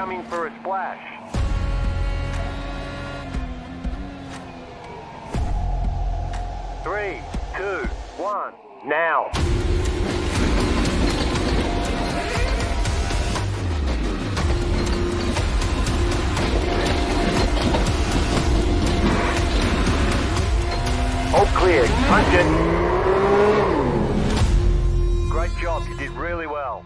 coming for a splash. Three, two, one, now. All clear. Punch it. Great job. You did really well.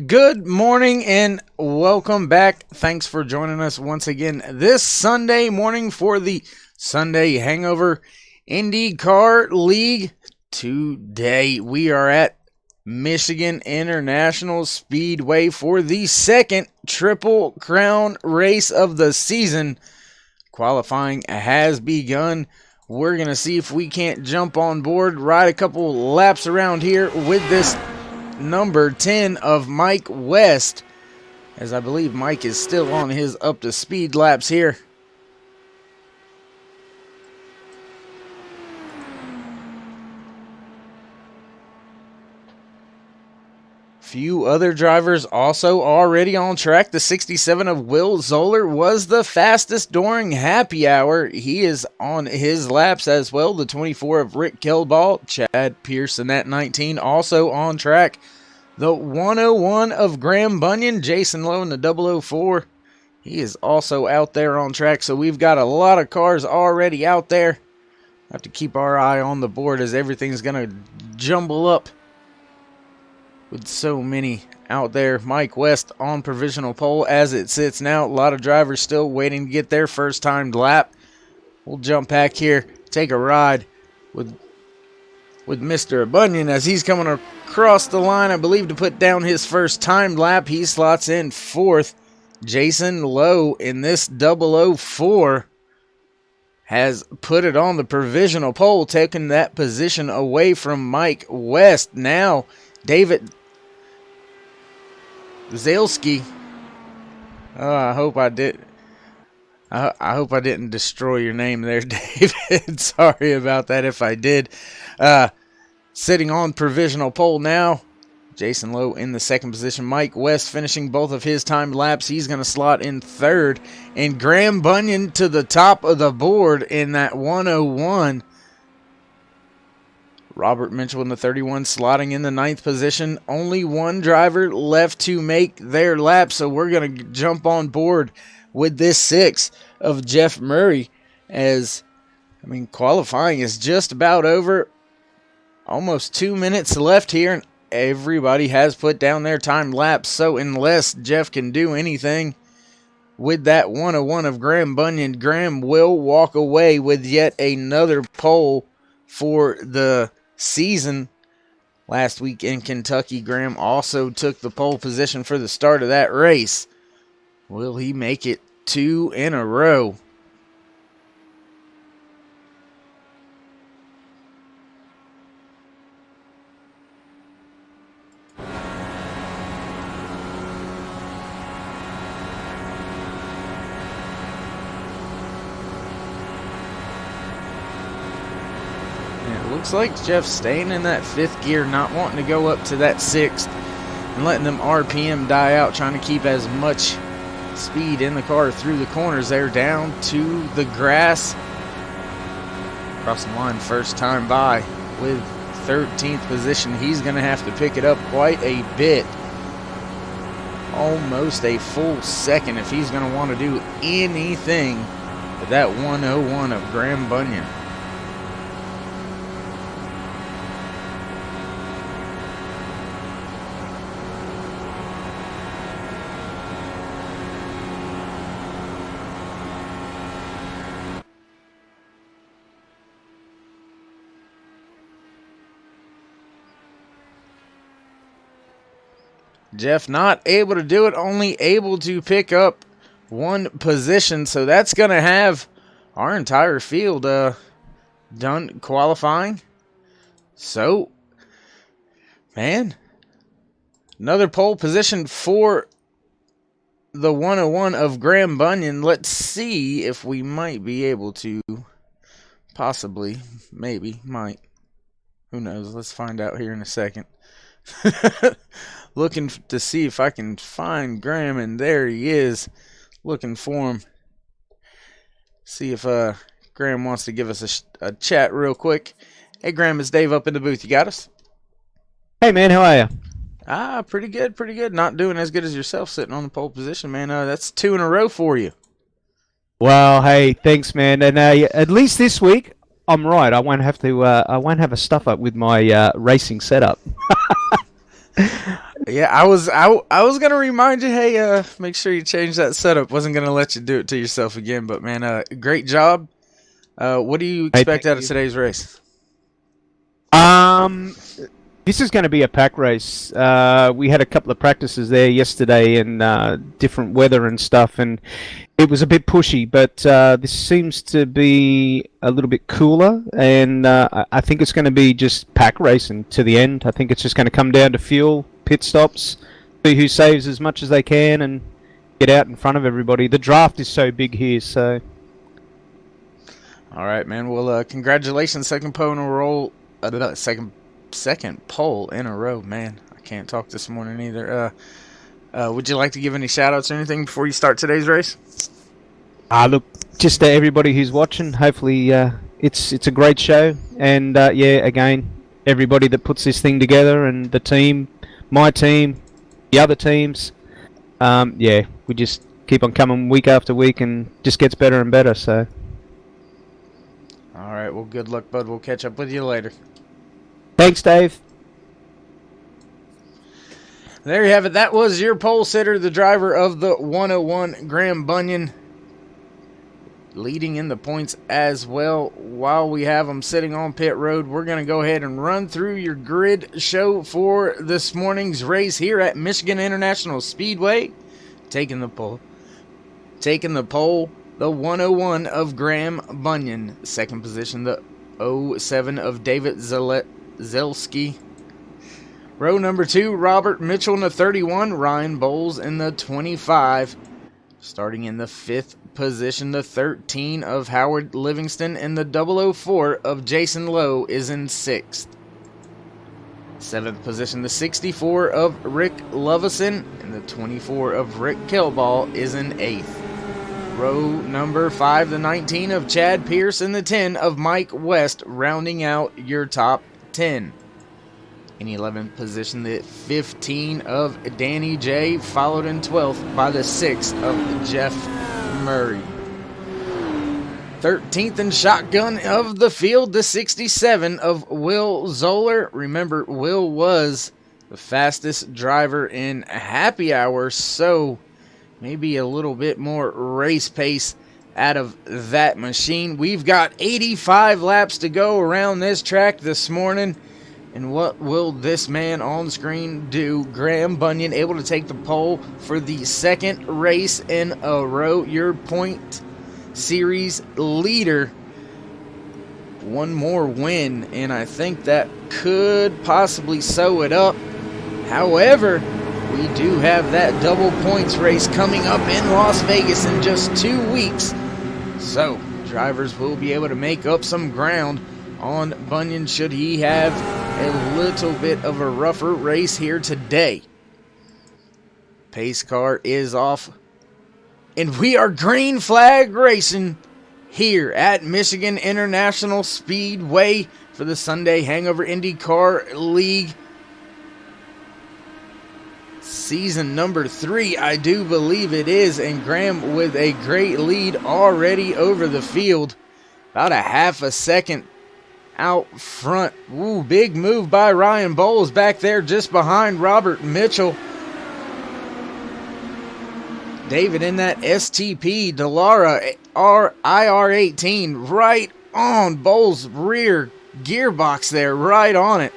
Good morning and welcome back. Thanks for joining us once again this Sunday morning for the Sunday Hangover IndyCar League. Today we are at Michigan International Speedway for the second Triple Crown race of the season. Qualifying has begun. We're going to see if we can't jump on board, ride a couple laps around here with this number 10 of Mike West, as I believe Mike is still on his up to speed laps here. Few other drivers also already on track. The 67 of Will Zoller was the fastest during happy hour. He is on his laps as well. The 24 of Rick Kelball, Chad Pearson at 19, also on track. The 101 of Graham Bunyan, Jason Lowe in the 004. He is also out there on track. So we've got a lot of cars already out there. Have to keep our eye on the board as everything's going to jumble up with so many out there. Mike West on provisional pole as it sits now. A lot of drivers still waiting to get their first timed lap. We'll jump back here, take a ride with Mr. Bunyan as he's coming across the line, I believe, to put down his first timed lap. He slots in fourth. Jason Lowe in this 004 has put it on the provisional pole, taking that position away from Mike West. Now David Zalski. I hope I didn't destroy your name there, David. Sorry about that if I did. Sitting on provisional pole now. Jason Lowe in the second position. Mike West finishing both of his timed laps. He's going to slot in third. And Graham Bunyan to the top of the board in that 101. Robert Mitchell in the 31 slotting in the 9th position. Only one driver left to make their lap, so we're going to jump on board with this 6 of Jeff Murray as, qualifying is just about over. Almost 2 minutes left here, and everybody has put down their time lapse, so unless Jeff can do anything with that 101 of Graham Bunyan, Graham will walk away with yet another pole for the season. Last week in Kentucky, Graham also took the pole position for the start of that race. Will he make it 2 in a row? Looks like Jeff's staying in that 5th gear, not wanting to go up to that 6th and letting them RPM die out, trying to keep as much speed in the car through the corners there, down to the grass. Crossing the line first time by with 13th position. He's going to have to pick it up quite a bit. Almost a full second if he's going to want to do anything with that 101 of Graham Bunyan. Jeff not able to do it, only able to pick up 1 position. So that's going to have our entire field done qualifying. So, man, another pole position for the 101 of Graham Bunyan. Let's see if we might be able to possibly, maybe, might. Who knows? Let's find out here in a second. Looking to see if I can find Graham, and there he is. Looking for him. See if Graham wants to give us a chat real quick. Hey, Graham, it's Dave up in the booth. You got us? Hey, man, how are you? Pretty good, pretty good. Not doing as good as yourself sitting on the pole position, man. That's 2 in a row for you. Well, hey, thanks, man. And at least this week, I'm right. I won't have a stuff up with my racing setup. Yeah, I was gonna remind you, hey, make sure you change that setup. Wasn't gonna let you do it to yourself again, but man, great job. What do you expect out of today's race? This is going to be a pack race. We had a couple of practices there yesterday in different weather and stuff, and it was a bit pushy, but this seems to be a little bit cooler, and I think it's going to be just pack racing to the end. I think it's just going to come down to fuel, pit stops, see who saves as much as they can, and get out in front of everybody. The draft is so big here, so... All right, man. Well, congratulations. Second pole in a row. Second pole in a row, man. I can't talk this morning either. Would you like to give any shout-outs or anything before you start today's race? Look, just to everybody who's watching, hopefully it's a great show. And, yeah, again, everybody that puts this thing together and the team, my team, the other teams, yeah, we just keep on coming week after week and just gets better and better, so... All right, well, good luck, bud. We'll catch up with you later. Thanks, Dave. There you have it. That was your pole sitter, the driver of the 101, Graham Bunyan, leading in the points as well. While we have him sitting on pit road, we're going to go ahead and run through your grid show for this morning's race here at Michigan International Speedway. Taking the pole, the 101 of Graham Bunyan. Second position, the 07 of David Zelski. Row number 2, Robert Mitchell in the 31, Ryan Bowles in the 25. Starting in the 5th position, the 13 of Howard Livingston, and the 004 of Jason Lowe is in 6th. 7th position, the 64 of Rick Lovison, and the 24 of Rick Kelball is in 8th. Row number 5, the 19 of Chad Pierce, and the 10 of Mike West, rounding out your top 10. In 11th position, the 15 of Danny J, followed in 12th by the 6 of Jeff Murray. 13th in shotgun of the field, the 67 of Will Zoller. Remember, Will was the fastest driver in happy hour, so maybe a little bit more race pace out of that machine. We've got 85 laps to go around this track this morning. And what will this man on screen do? Graham Bunyan able to take the pole for the second race in a row. Your point series leader. One more win, and I think that could possibly sew it up. However, we do have that double points race coming up in Las Vegas in just 2 weeks. So, drivers will be able to make up some ground on Bunyan should he have a little bit of a rougher race here today. Pace car is off. And we are green flag racing here at Michigan International Speedway for the Sunday Hangover Indycar League. Season number 3, I do believe it is. And Graham with a great lead already over the field. About a half a second out front. Ooh, big move by Ryan Bowles back there just behind Robert Mitchell. David in that STP Dallara IR18 right on Bowles' rear gearbox there, right on it.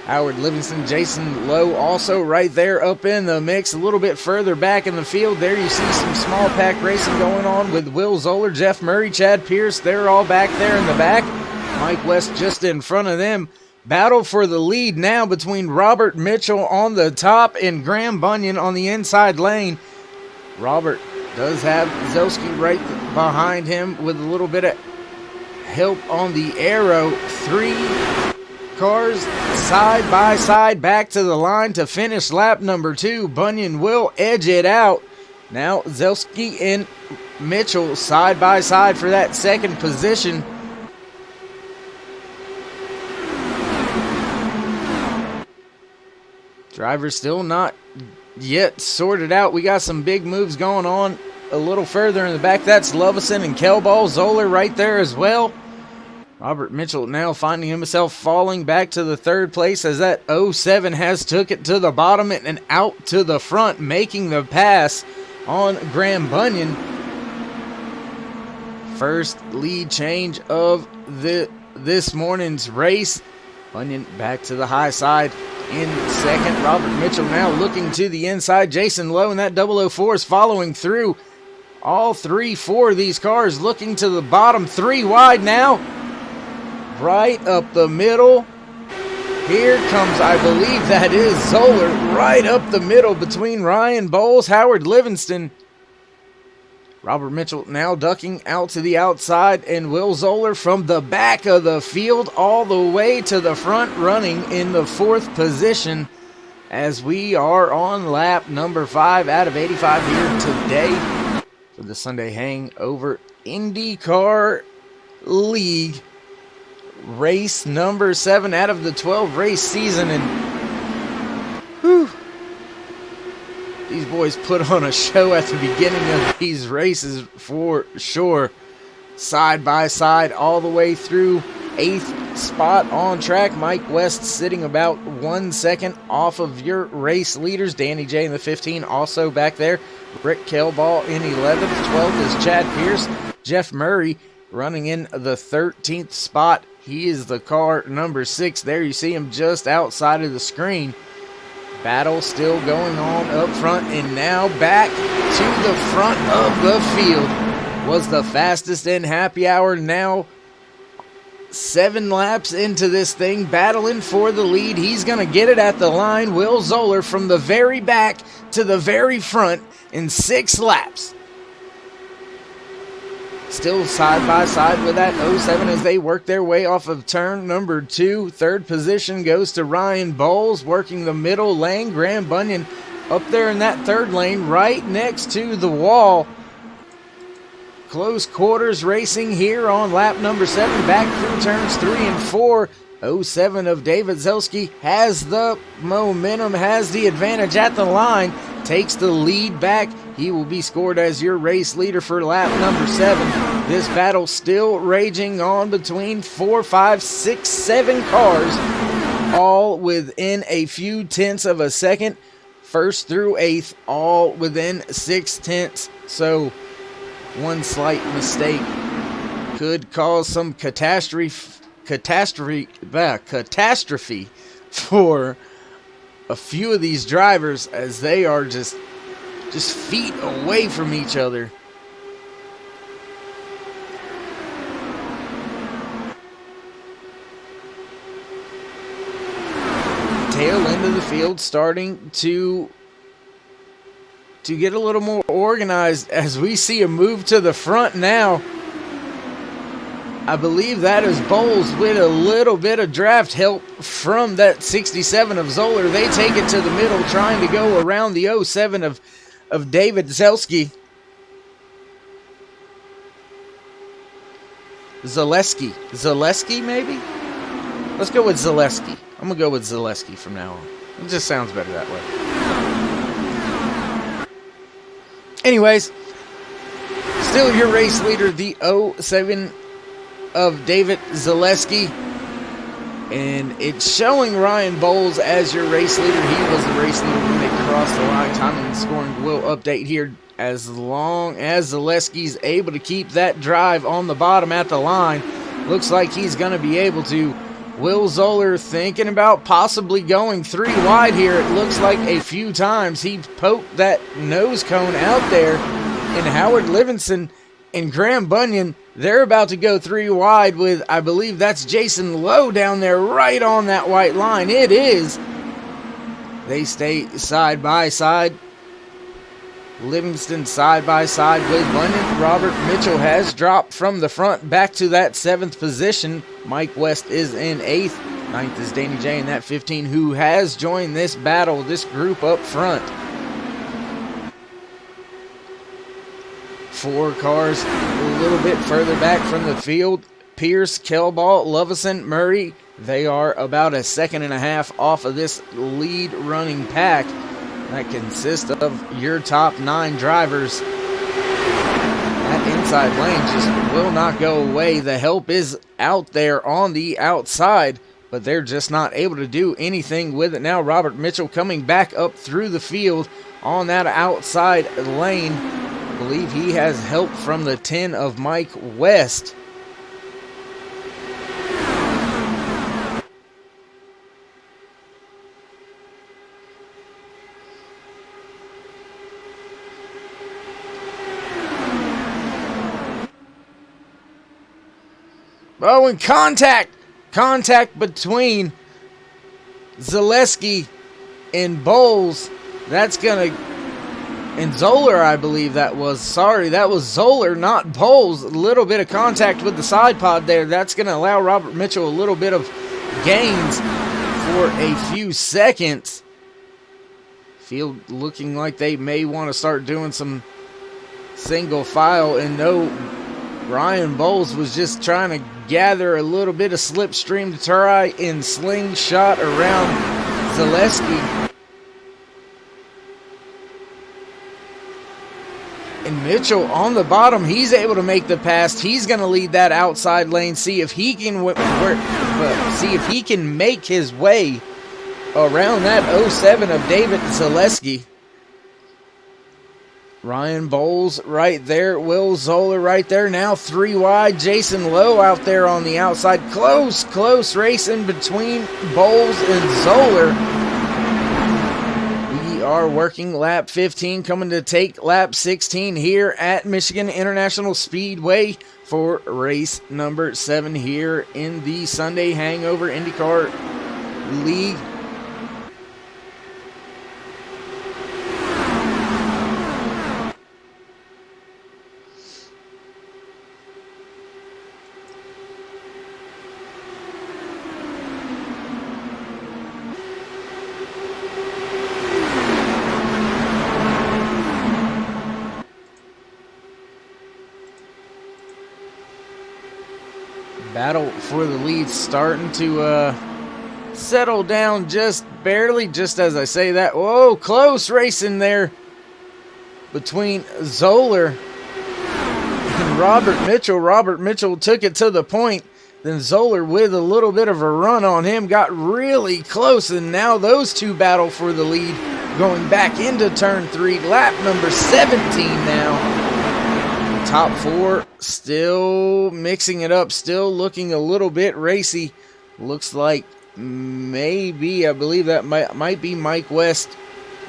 Howard Livingston, Jason Lowe also right there up in the mix. A little bit further back in the field, there you see some small pack racing going on with Will Zoller, Jeff Murray, Chad Pierce. They're all back there in the back. Mike West just in front of them. Battle for the lead now between Robert Mitchell on the top and Graham Bunyan on the inside lane. Robert does have Zelski right behind him with a little bit of help on the arrow. 3 cars side by side back to the line to finish lap number 2. Bunyan will edge it out. Now Zelski and Mitchell side by side for that second position. Drivers still not yet sorted out. We got some big moves going on a little further in the back. That's Lovison and Kelball. Zoller right there as well. Robert Mitchell now finding himself falling back to the third place as that 07 has took it to the bottom and out to the front, making the pass on Graham Bunyan. First lead change of this morning's race. Bunyan back to the high side in second. Robert Mitchell now looking to the inside. Jason Lowe and that 004 is following through. All 4 of these cars looking to the bottom. 3 wide now. Right up the middle. Here comes, I believe that is Zoller, right up the middle between Ryan Bowles, Howard Livingston. Robert Mitchell now ducking out to the outside, and Will Zoller from the back of the field all the way to the front, running in the 4th position as we are on lap number 5 out of 85 here today for the Sunday Hangover IndyCar League. Race number 7 out of the 12 race season, and whew, these boys put on a show at the beginning of these races for sure. Side by side all the way through 8th spot on track. Mike West sitting about 1 second off of your race leaders. Danny J in the 15 also back there. Rick Kelball in 11th. 12th is Chad Pierce. Jeff Murray running in the 13th spot. He is the car number 6. There you see him just outside of the screen. Battle still going on up front, and now back to the front of the field. Was the fastest in happy hour. Now 7 laps into this thing, battling for the lead. He's going to get it at the line. Will Zoller from the very back to the very front in 6 laps. Still side by side with that 07 as they work their way off of turn number 2. Third position goes to Ryan Bowles, working the middle lane. Graham Bunyan up there in that third lane, right next to the wall. Close quarters racing here on lap number 7, back through turns 3 and 4. 07 of David Zelski has the momentum, has the advantage at the line, takes the lead back. He will be scored as your race leader for lap number 7. This battle still raging on between 4, 5, 6, 7 cars, all within a few tenths of a second. First through 8th, all within 6 tenths. So one slight mistake could cause some catastrophe for a few of these drivers, as they are just feet away from each other. Tail end of the field starting to get a little more organized as we see a move to the front now. I believe that is Bowles with a little bit of draft help from that 67 of Zoller. They take it to the middle, trying to go around the 07 of David Zelski. Zaleski maybe? Let's go with Zaleski. I'm going to go with Zaleski from now on. It just sounds better that way. Anyways, still your race leader, the 07 of David Zaleski. And it's showing Ryan Bowles as your race leader. He was the race leader when they crossed the line. Timing and scoring will update here as long as Zaleski's able to keep that drive on the bottom at the line. Looks like he's going to be able to. Will Zoller thinking about possibly going 3 wide here. It looks like a few times he poked that nose cone out there. And Howard Livingston and Graham Bunyan, they're about to go 3 wide with, I believe that's Jason Lowe down there right on that white line. It is. They stay side by side. Livingston side by side with Bunyan. Robert Mitchell has dropped from the front back to that 7th position. Mike West is in 8th. 9th is Danny J in that 15, who has joined this battle, this group up front. 4 cars a little bit further back from the field. Pierce, Kelball, Lovison, Murray. They are about a second and a half off of this lead running pack. That consists of your top 9 drivers. That inside lane just will not go away. The help is out there on the outside, but they're just not able to do anything with it. Now Robert Mitchell coming back up through the field on that outside lane. I believe he has help from the 10 of Mike West. Oh, and contact between Zaleski and Bowles. That's going to, and Zoller, I believe that was. Sorry, that was Zoller, not Bowles. A little bit of contact with the side pod there. That's going to allow Robert Mitchell a little bit of gains for a few seconds. Field looking like they may want to start doing some single file, and no, Ryan Bowles was just trying to gather a little bit of slipstream to try and slingshot around Zaleski. And Mitchell on the bottom, he's able to make the pass. He's going to lead that outside lane. See if he can make his way around that 07 of David Zaleski. Ryan Bowles right there. Will Zoller right there. Now 3 wide. Jason Lowe out there on the outside. Close racing between Bowles and Zoller. We are working lap 15, coming to take lap 16 here at Michigan International Speedway for race number 7 here in the Sunday Hangover IndyCar League. for the lead, starting to settle down just barely, just as I say that. Whoa, close racing there between Zoller and Robert Mitchell. Robert Mitchell took it to the point. Then Zoller, with a little bit of a run on him, got really close. And now those two battle for the lead going back into turn 3. Lap number 17 now. Top 4 still mixing it up. Still looking a little bit racy. Looks like maybe, I believe that might be Mike West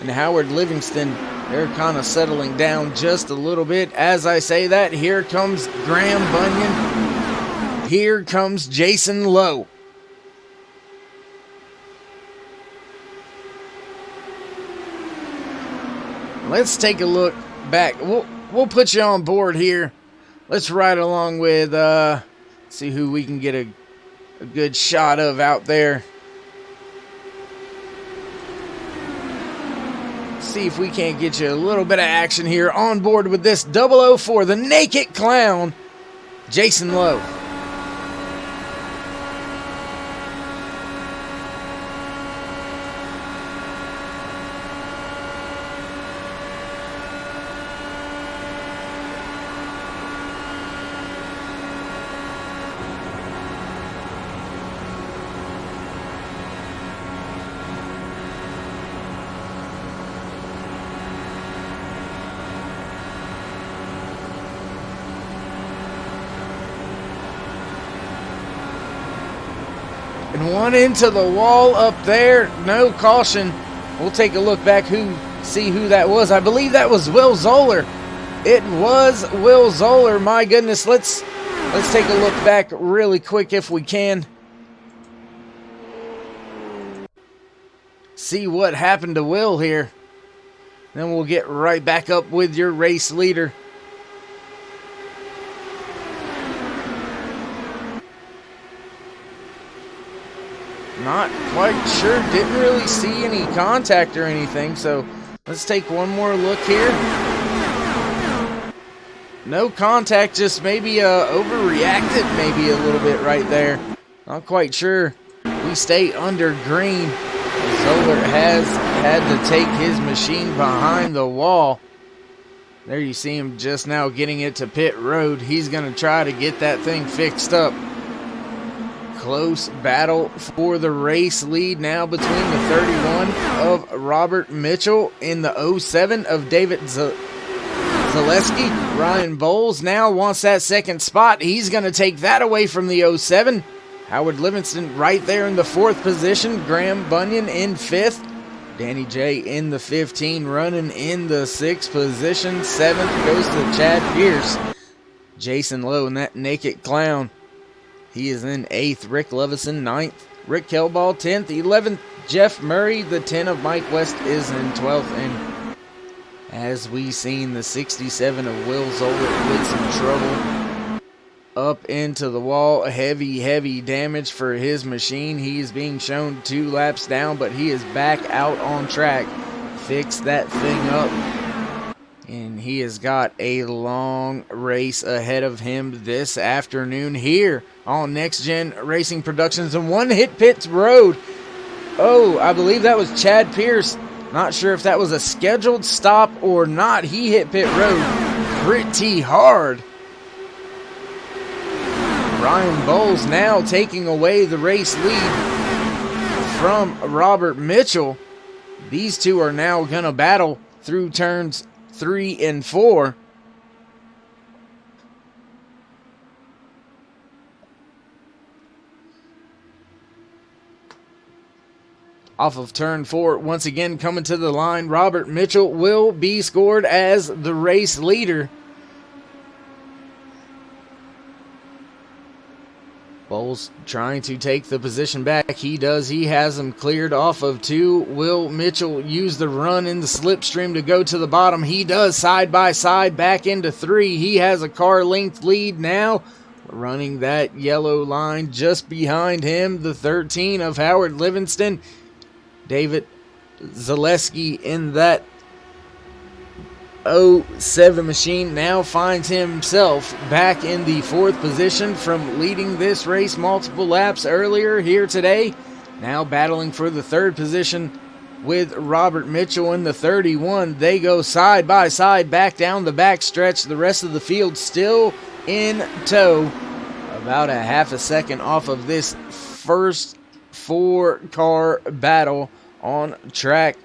and Howard Livingston. They're kind of settling down just a little bit. As I say that, here comes Graham Bunyan. Here comes Jason Lowe. Let's take a look back. We'll put you on board here. Let's ride along with, see who we can get a good shot of out there. See if we can't get you a little bit of action here on board with this 004, the Naked Clown, Jason Lowe. And one into the wall up there. No caution. We'll take a look back, see who that was. I believe that was Will Zoller. It was Will Zoller. My goodness. Let's take a look back really quick if we can. See what happened to Will here. Then we'll get right back up with your race leader. Not quite sure. Didn't really see any contact or anything. So let's take one more look here. No contact. Just maybe overreacted maybe a little bit right there. Not quite sure. We stay under green. Zoller has had to take his machine behind the wall. There you see him just now getting it to pit road. He's going to try to get that thing fixed up. Close battle for the race lead now between the 31 of Robert Mitchell and the 07 of David Zaleski. Ryan Bowles now wants that second spot. He's going to take that away from the 07. Howard Livingston right there in the 4th position. Graham Bunyan in 5th. Danny J in the 15, running in the 6th position. 7th goes to Chad Pierce. Jason Lowe and that Naked Clown. He is in 8th. Rick Levison 9th. Rick Kelball 10th. 11th, Jeff Murray. The 10 of Mike West is in 12th. And as we seen, the 67 of Will Zoller with some trouble up into the wall. Heavy damage for his machine. He is being shown 2 laps down, but he is back out on track. Fix that thing up. And he has got a long race ahead of him this afternoon here on Next Gen Racing Productions and One Hit Pits Road. Oh, I believe that was Chad Pierce. Not sure if that was a scheduled stop or not. He hit pit road pretty hard. Ryan Bowles now taking away the race lead from Robert Mitchell. These two are now going to battle through turns 3 and 4. Off of turn 4, once again coming to the line, Robert Mitchell will be scored as the race leader. Bowles trying to take the position back. He does. He has him cleared off of 2. Will Mitchell use the run in the slipstream to go to the bottom? He does, side by side back into 3. He has a car length lead now. Running that yellow line just behind him, the 13 of Howard Livingston. David Zaleski in that 07 machine now finds himself back in the 4th position from leading this race multiple laps earlier here today. Now battling for the 3rd position with Robert Mitchell in the 31. They go side by side back down the back stretch. The rest of the field still in tow. About a half a second off of this first 4-car battle on track.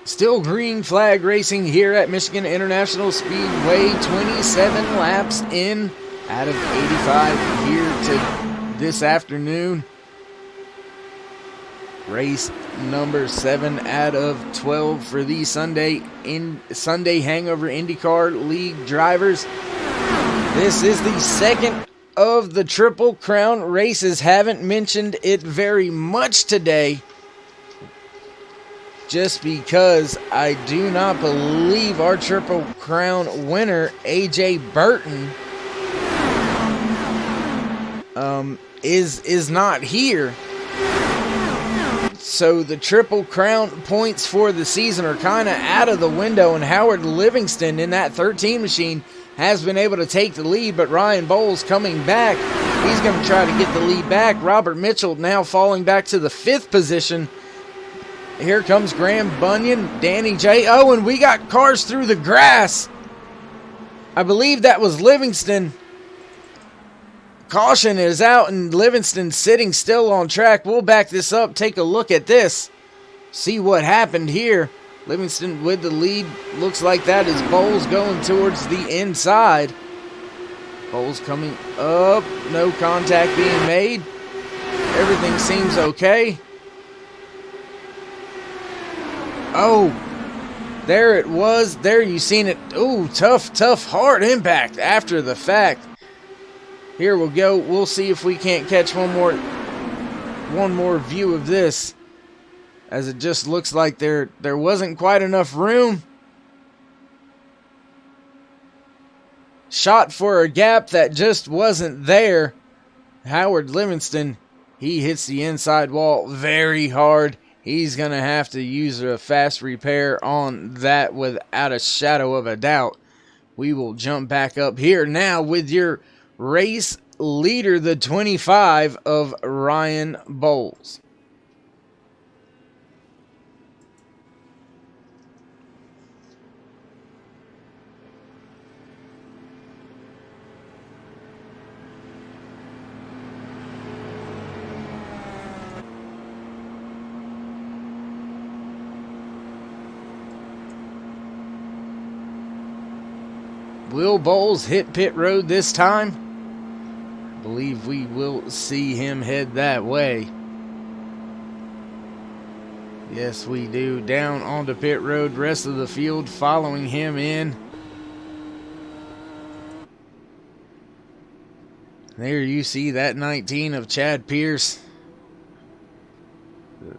Still green flag racing here at Michigan International Speedway. 27 laps in out of 85 here to this afternoon. Race number 7 out of 12 for the Sunday Hangover IndyCar League drivers. This is the second of the Triple Crown races. Haven't mentioned it very much today, just because I do not believe our Triple Crown winner, AJ Burton, is not here. So the Triple Crown points for the season are kind of out of the window, and Howard Livingston in that 13 machine has been able to take the lead, but Ryan Bowles coming back. He's going to try to get the lead back. Robert Mitchell now falling back to the 5th position. Here comes Graham Bunyan, Danny J. Oh, and we got cars through the grass. I believe that was Livingston. Caution is out, and Livingston sitting still on track. We'll back this up, take a look at this, see what happened here. Livingston with the lead. Looks like that is Bowles going towards the inside. Bowles coming up. No contact being made. Everything seems okay. Oh, there it was. There you seen it. Ooh, tough, hard impact after the fact. Here we'll go. We'll see if we can't catch one more view of this, as it just looks like there wasn't quite enough room. Shot for a gap that just wasn't there. Howard Livingston, he hits the inside wall very hard. He's going to have to use a fast repair on that without a shadow of a doubt. We will jump back up here now with your race leader, the 25 of Ryan Bowles. Will Bowles hit pit road this time? I believe we will see him head that way. Yes, we do. Down onto pit road. Rest of the field following him in. There you see that 19 of Chad Pierce.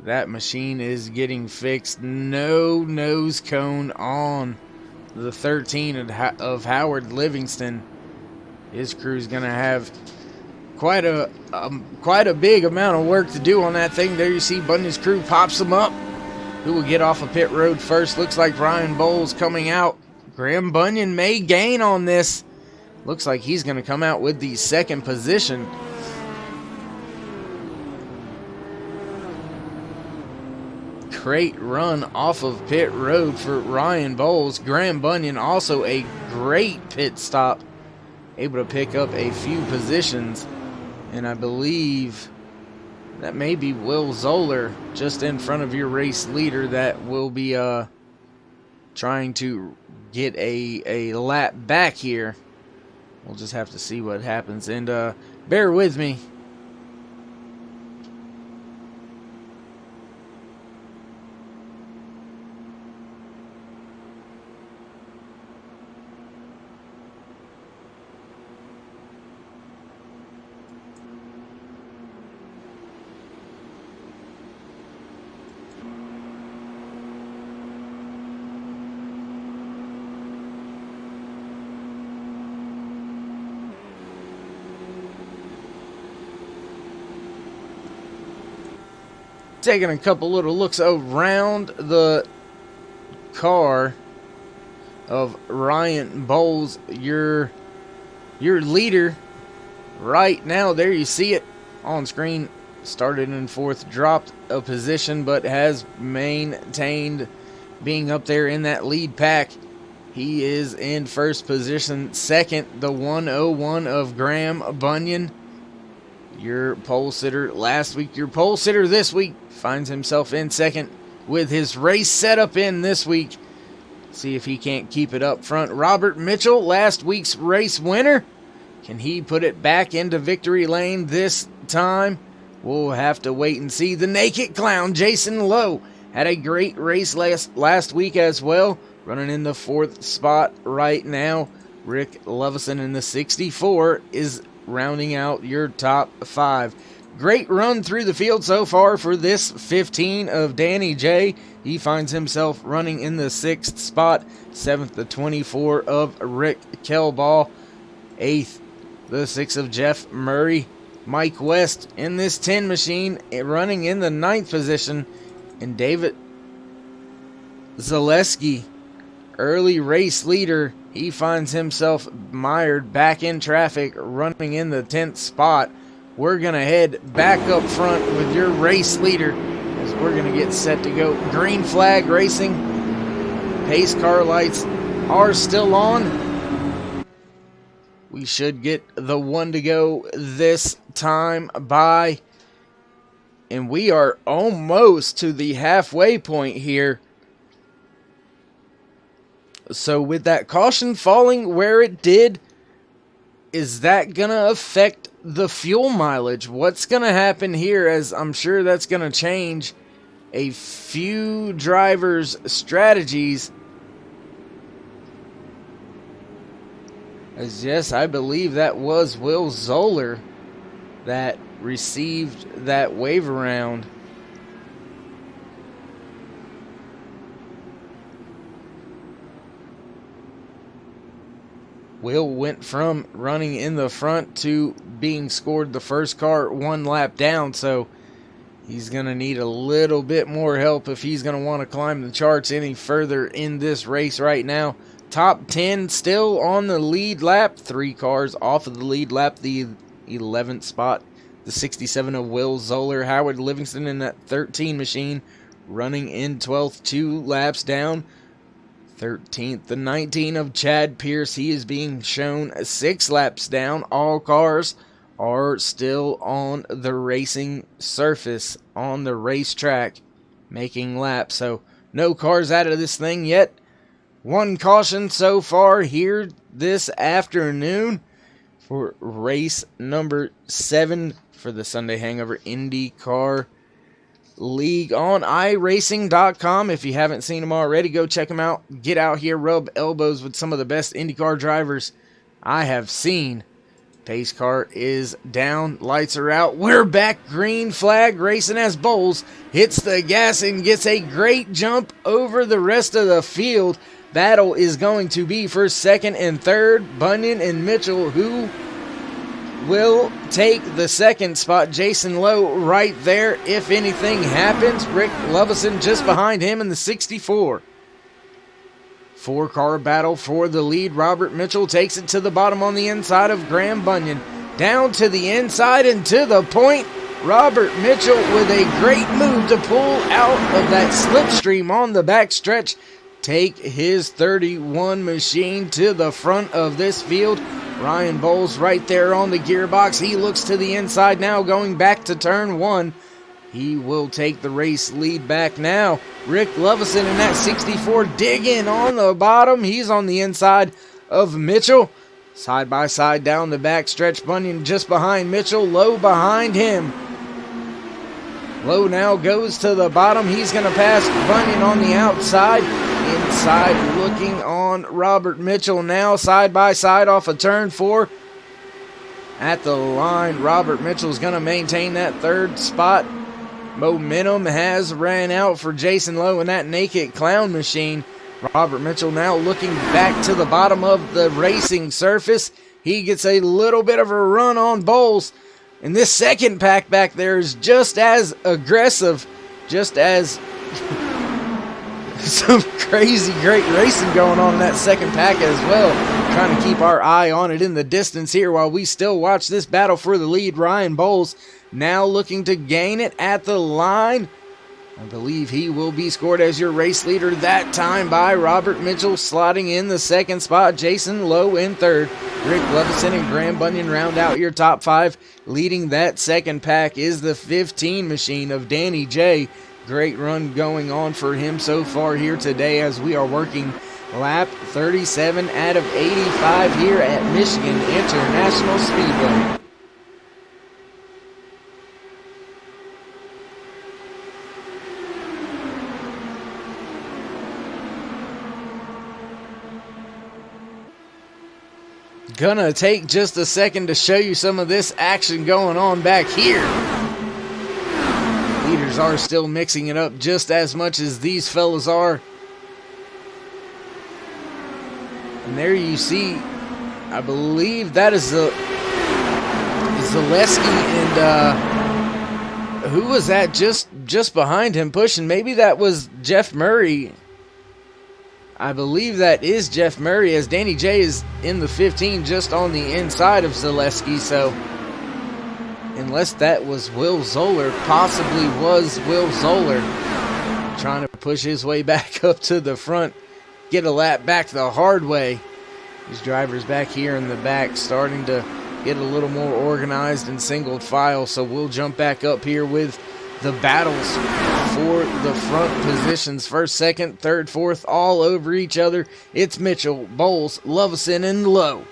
That machine is getting fixed. No nose cone on the 13 of Howard Livingston. His crew's going to have quite a big amount of work to do on that thing. There you see Bunyan's crew pops him up. Who will get off of pit road first? Looks like Ryan Bowles coming out. Graham Bunyan may gain on this. Looks like he's going to come out with the 2nd position. Great run off of pit road for Ryan Bowles. Graham Bunyan also a great pit stop, able to pick up a few positions, and I believe that may be Will Zoller just in front of your race leader that will be trying to get a lap back here. We'll just have to see what happens, and bear with me. Taking a couple little looks around the car of Ryan Bowles, your leader right now. There you see it on screen. Started in fourth, dropped a position, but has maintained being up there in that lead pack. He is in first position. Second, the 101 of Graham Bunyan. Your pole sitter last week, your pole sitter this week, finds himself in second with his race setup in this week. See if he can't keep it up front. Robert Mitchell, last week's race winner. Can he put it back into victory lane this time? We'll have to wait and see. The Naked Clown, Jason Lowe, had a great race last week as well. Running in the fourth spot right now. Rick Levison in the 64 is rounding out your top 5. Great run through the field so far for this 15 of Danny J. He finds himself running in the 6th spot. 7th, the 24 of Rick Kelball. 8th, the 6 of Jeff Murray. Mike West in this 10 machine running in the 9th position. And David Zaleski, early race leader, he finds himself mired back in traffic running in the 10th spot. We're going to head back up front with your race leader as we're going to get set to go. Green flag racing. Pace car lights are still on. We should get the one to go this time by. And we are almost to the halfway point here. So with that caution falling where it did, is that going to affect the fuel mileage? What's going to happen here, as I'm sure that's going to change a few drivers' strategies. As yes, I believe that was Will Zoller that received that waiver round. Will went from running in the front to being scored the first car one lap down, so he's going to need a little bit more help if he's going to want to climb the charts any further in this race right now. Top 10 still on the lead lap. 3 cars off of the lead lap. The 11th spot, the 67 of Will Zoller. Howard Livingston in that 13 machine running in 12th, 2 laps down. 13th, the 19 of Chad Pierce. He is being shown 6 laps down. All cars are still on the racing surface, on the racetrack, making laps. So no cars out of this thing yet. 1 caution so far here this afternoon for race number 7 for the Sunday Hangover Indycar League on iRacing.com. If you haven't seen them already, go check them out. Get out here, rub elbows with some of the best IndyCar drivers I have seen. Pace car is down, lights are out. We're back. Green flag racing as Bowles hits the gas and gets a great jump over the rest of the field. Battle is going to be for 2nd and 3rd. Bunyan and Mitchell, who will take the 2nd spot. Jason Lowe right there if anything happens. Rick Levison just behind him in the 64. 4-car battle for the lead. Robert Mitchell takes it to the bottom on the inside of Graham Bunyan. Down to the inside and to the point. Robert Mitchell with a great move to pull out of that slipstream on the backstretch. Take his 31 machine to the front of this field. Ryan Bowles right there on the gearbox. He looks to the inside now, going back to turn 1. He will take the race lead back now. Rick Levison in that 64 digging on the bottom. He's on the inside of Mitchell. Side by side down the backstretch. Bunyan just behind Mitchell. Lowe behind him. Lowe now goes to the bottom. He's going to pass Bunyan on the outside. Inside looking on Robert Mitchell now. Side by side off of turn 4. At the line, Robert Mitchell is going to maintain that 3rd spot. Momentum has ran out for Jason Lowe in that Naked Clown machine. Robert Mitchell now looking back to the bottom of the racing surface. He gets a little bit of a run on Bowles. And this second pack back there is just as aggressive just as some crazy great racing going on in that second pack as well. Trying to keep our eye on it in the distance here while we still watch this battle for the lead. Ryan Bowles now looking to gain it at the line. I believe he will be scored as your race leader that time by Robert Mitchell, slotting in the second spot. Jason Lowe in third. Rick Levison and Graham Bunyan round out your top 5. Leading that second pack is the 15 machine of Danny J. Great run going on for him so far here today as we are working lap 37 out of 85 here at Michigan International Speedway. Gonna take just a second to show you some of this action going on back here. Leaders are still mixing it up just as much as these fellas are. And there you see, I believe that is Zaleski and who was that just behind him pushing? Maybe that was Jeff Murray. I believe that is Jeff Murray, as Danny J is in the 15 just on the inside of Zaleski. So unless that was Will Zoller, possibly was Will Zoller trying to push his way back up to the front, get a lap back the hard way. These drivers back here in the back starting to get a little more organized and single file. So we'll jump back up here with the battles for the front positions. First, second, third, fourth, all over each other. It's Mitchell, Bowles, Lovison, and Lowe.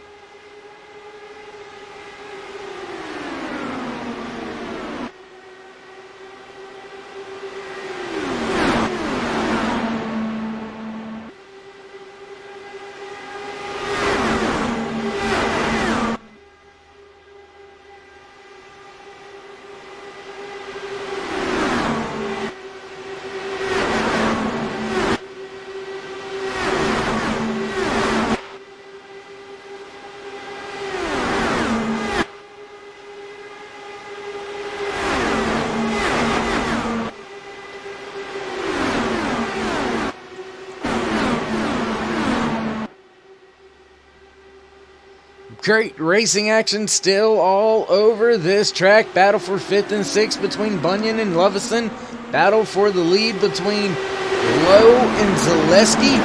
Great racing action still all over this track. Battle for 5th and 6th between Bunyan and Lovison. Battle for the lead between Lowe and Zaleski.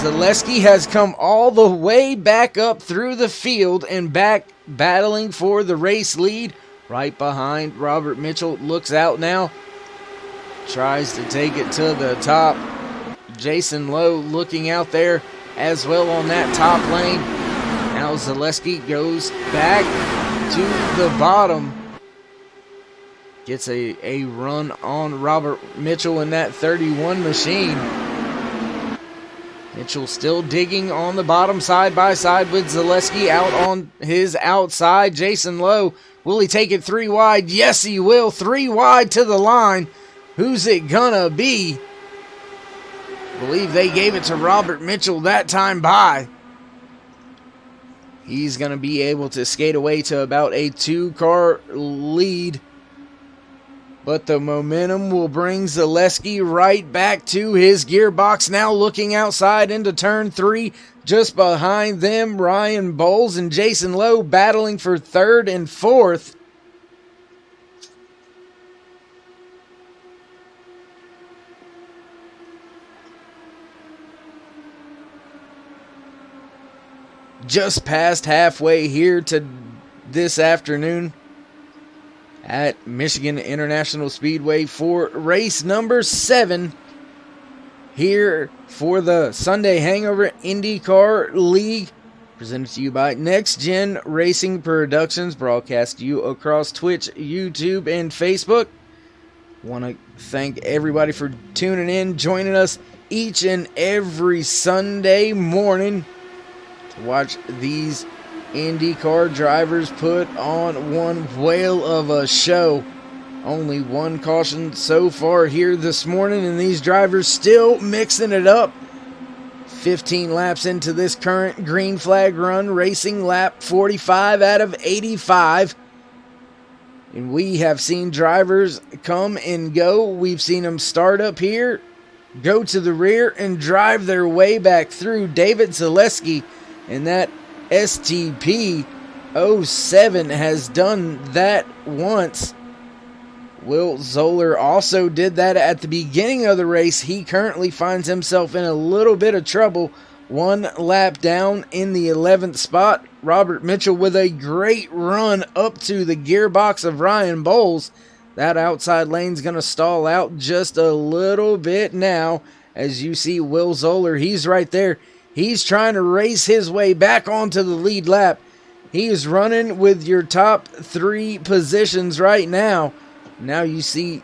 Zaleski has come all the way back up through the field and back battling for the race lead. Right behind Robert Mitchell. Looks out now. Tries to take it to the top. Jason Lowe looking out there as well on that top lane. Now Zaleski goes back to the bottom. Gets a run on Robert Mitchell in that 31 machine. Mitchell still digging on the bottom side by side with Zaleski out on his outside. Jason Lowe, will he take it 3 wide? Yes, he will. 3 wide to the line. Who's it gonna be? I believe they gave it to Robert Mitchell that time by. He's going to be able to skate away to about a 2-car lead. But the momentum will bring Zaleski right back to his gearbox. Now looking outside into turn 3. Just behind them, Ryan Bowles and Jason Lowe battling for 3rd and 4th. Just past halfway here to this afternoon at Michigan International Speedway for race number 7 here for the Sunday Hangover Indycar League, presented to you by NextGernRacingProductions, broadcast to you across Twitch, YouTube, and Facebook. Want to thank everybody for tuning in, joining us each and every Sunday morning to watch these IndyCar drivers put on one whale of a show. Only one caution so far here this morning, and these drivers still mixing it up. 15 laps into this current green flag run, racing lap 45 out of 85. And we have seen drivers come and go. We've seen them start up here, go to the rear, and drive their way back through. David Zaleski and that STP 07 has done that once. Will Zoller also did that at the beginning of the race. He currently finds himself in a little bit of trouble. 1 lap down in the 11th spot. Robert Mitchell with a great run up to the gearbox of Ryan Bowles. That outside lane's going to stall out just a little bit now. As you see Will Zoller, he's right there. He's trying to race his way back onto the lead lap. He is running with your top 3 positions right now. Now you see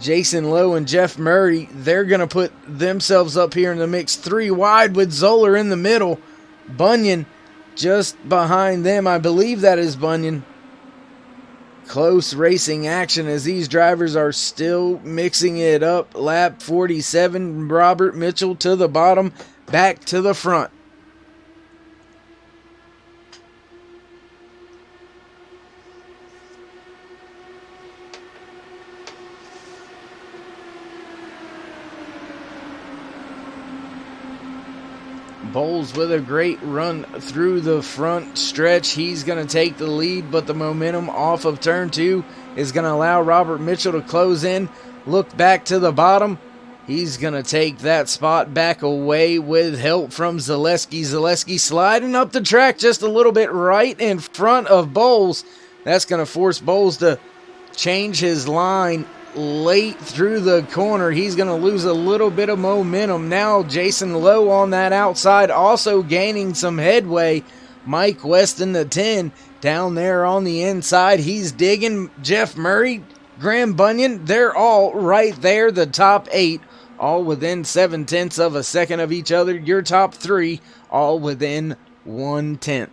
Jason Lowe and Jeff Murray, they're going to put themselves up here in the mix 3 wide with Zoller in the middle. Bunyan just behind them. I believe that is Bunyan. Close racing action as these drivers are still mixing it up. Lap 47, Robert Mitchell to the bottom, back to the front. Bowles with a great run through the front stretch. He's going to take the lead, but the momentum off of turn 2 is going to allow Robert Mitchell to close in. Look back to the bottom. He's going to take that spot back away with help from Zaleski. Zaleski sliding up the track just a little bit right in front of Bowles. That's going to force Bowles to change his line late through the corner. He's going to lose a little bit of momentum. Now Jason Lowe on that outside also gaining some headway. Mike West in the 10 down there on the inside. He's digging. Jeff Murray, Graham Bunyan, they're all right there. The top 8 all within 0.7 of a second of each other. Your top 3 all within 1/10.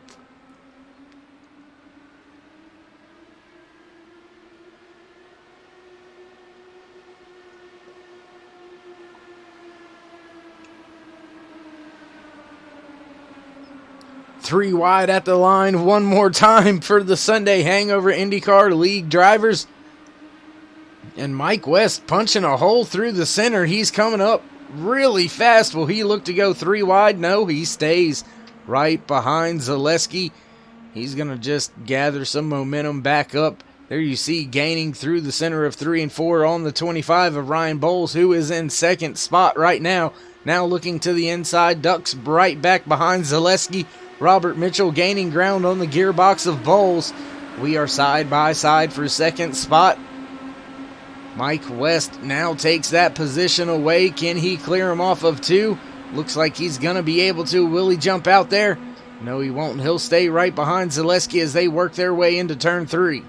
Three wide at the line one more time for the Sunday Hangover IndyCar League drivers. And Mike West punching a hole through the center. He's coming up really fast. Will he look to go 3 wide? No, he stays right behind Zaleski. He's going to just gather some momentum back up. There you see gaining through the center of 3 and 4 on the 25 of Ryan Bowles, who is in second spot right now. Now looking to the inside, ducks right back behind Zaleski. Robert Mitchell gaining ground on the gearbox of Bowles. We are side by side for second spot. Mike West now takes that position away. Can he clear him off of 2? Looks like he's going to be able to. Will he jump out there? No, he won't. He'll stay right behind Zaleski as they work their way into turn 3.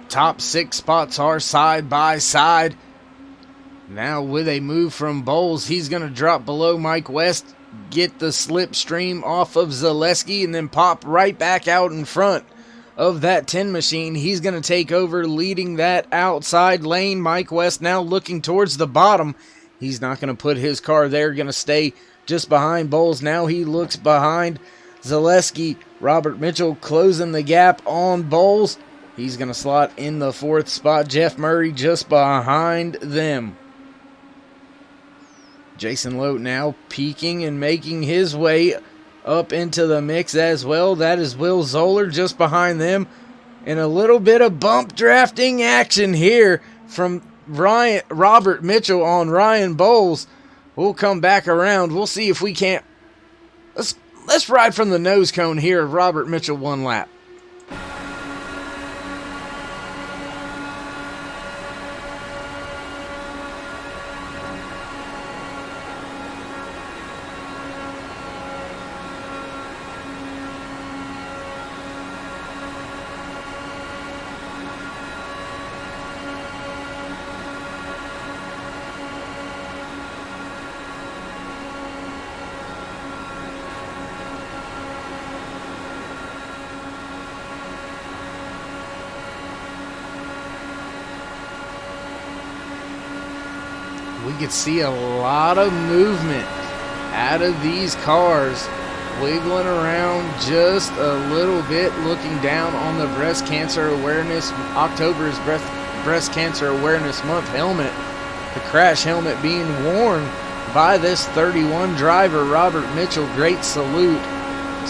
Top 6 spots are side by side. Now with a move from Bowles, he's going to drop below Mike West, get the slipstream off of Zaleski, and then pop right back out in front of that 10 machine. He's going to take over leading that outside lane. Mike West now looking towards the bottom. He's not going to put his car there, going to stay just behind Bowles. Now he looks behind Zaleski. Robert Mitchell closing the gap on Bowles. He's going to slot in the 4th spot. Jeff Murray just behind them. Jason Lowe now peeking and making his way up into the mix as well. That is Will Zoller just behind them. And a little bit of bump drafting action here from Robert Mitchell on Ryan Bowles. We'll come back around. We'll see if we can't. Let's ride from the nose cone here of Robert Mitchell 1 lap. we could see a lot of movement out of these cars, wiggling around just a little bit, looking down on the breast cancer awareness. October is breast cancer awareness month helmet. The crash helmet being worn by this 31 driver, Robert Mitchell. Great salute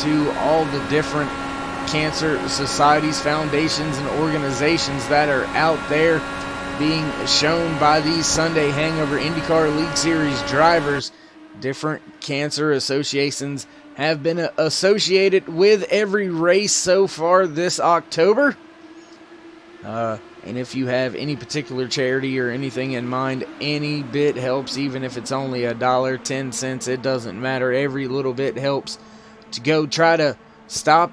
to all the different cancer societies, foundations, and organizations that are out there being shown by these Sunday Hangover IndyCar League Series drivers. Different cancer associations have been associated with every race so far this October. And if you have any particular charity or anything in mind, any bit helps, even if it's only $1, 10 cents, it doesn't matter. Every little bit helps to go try to stop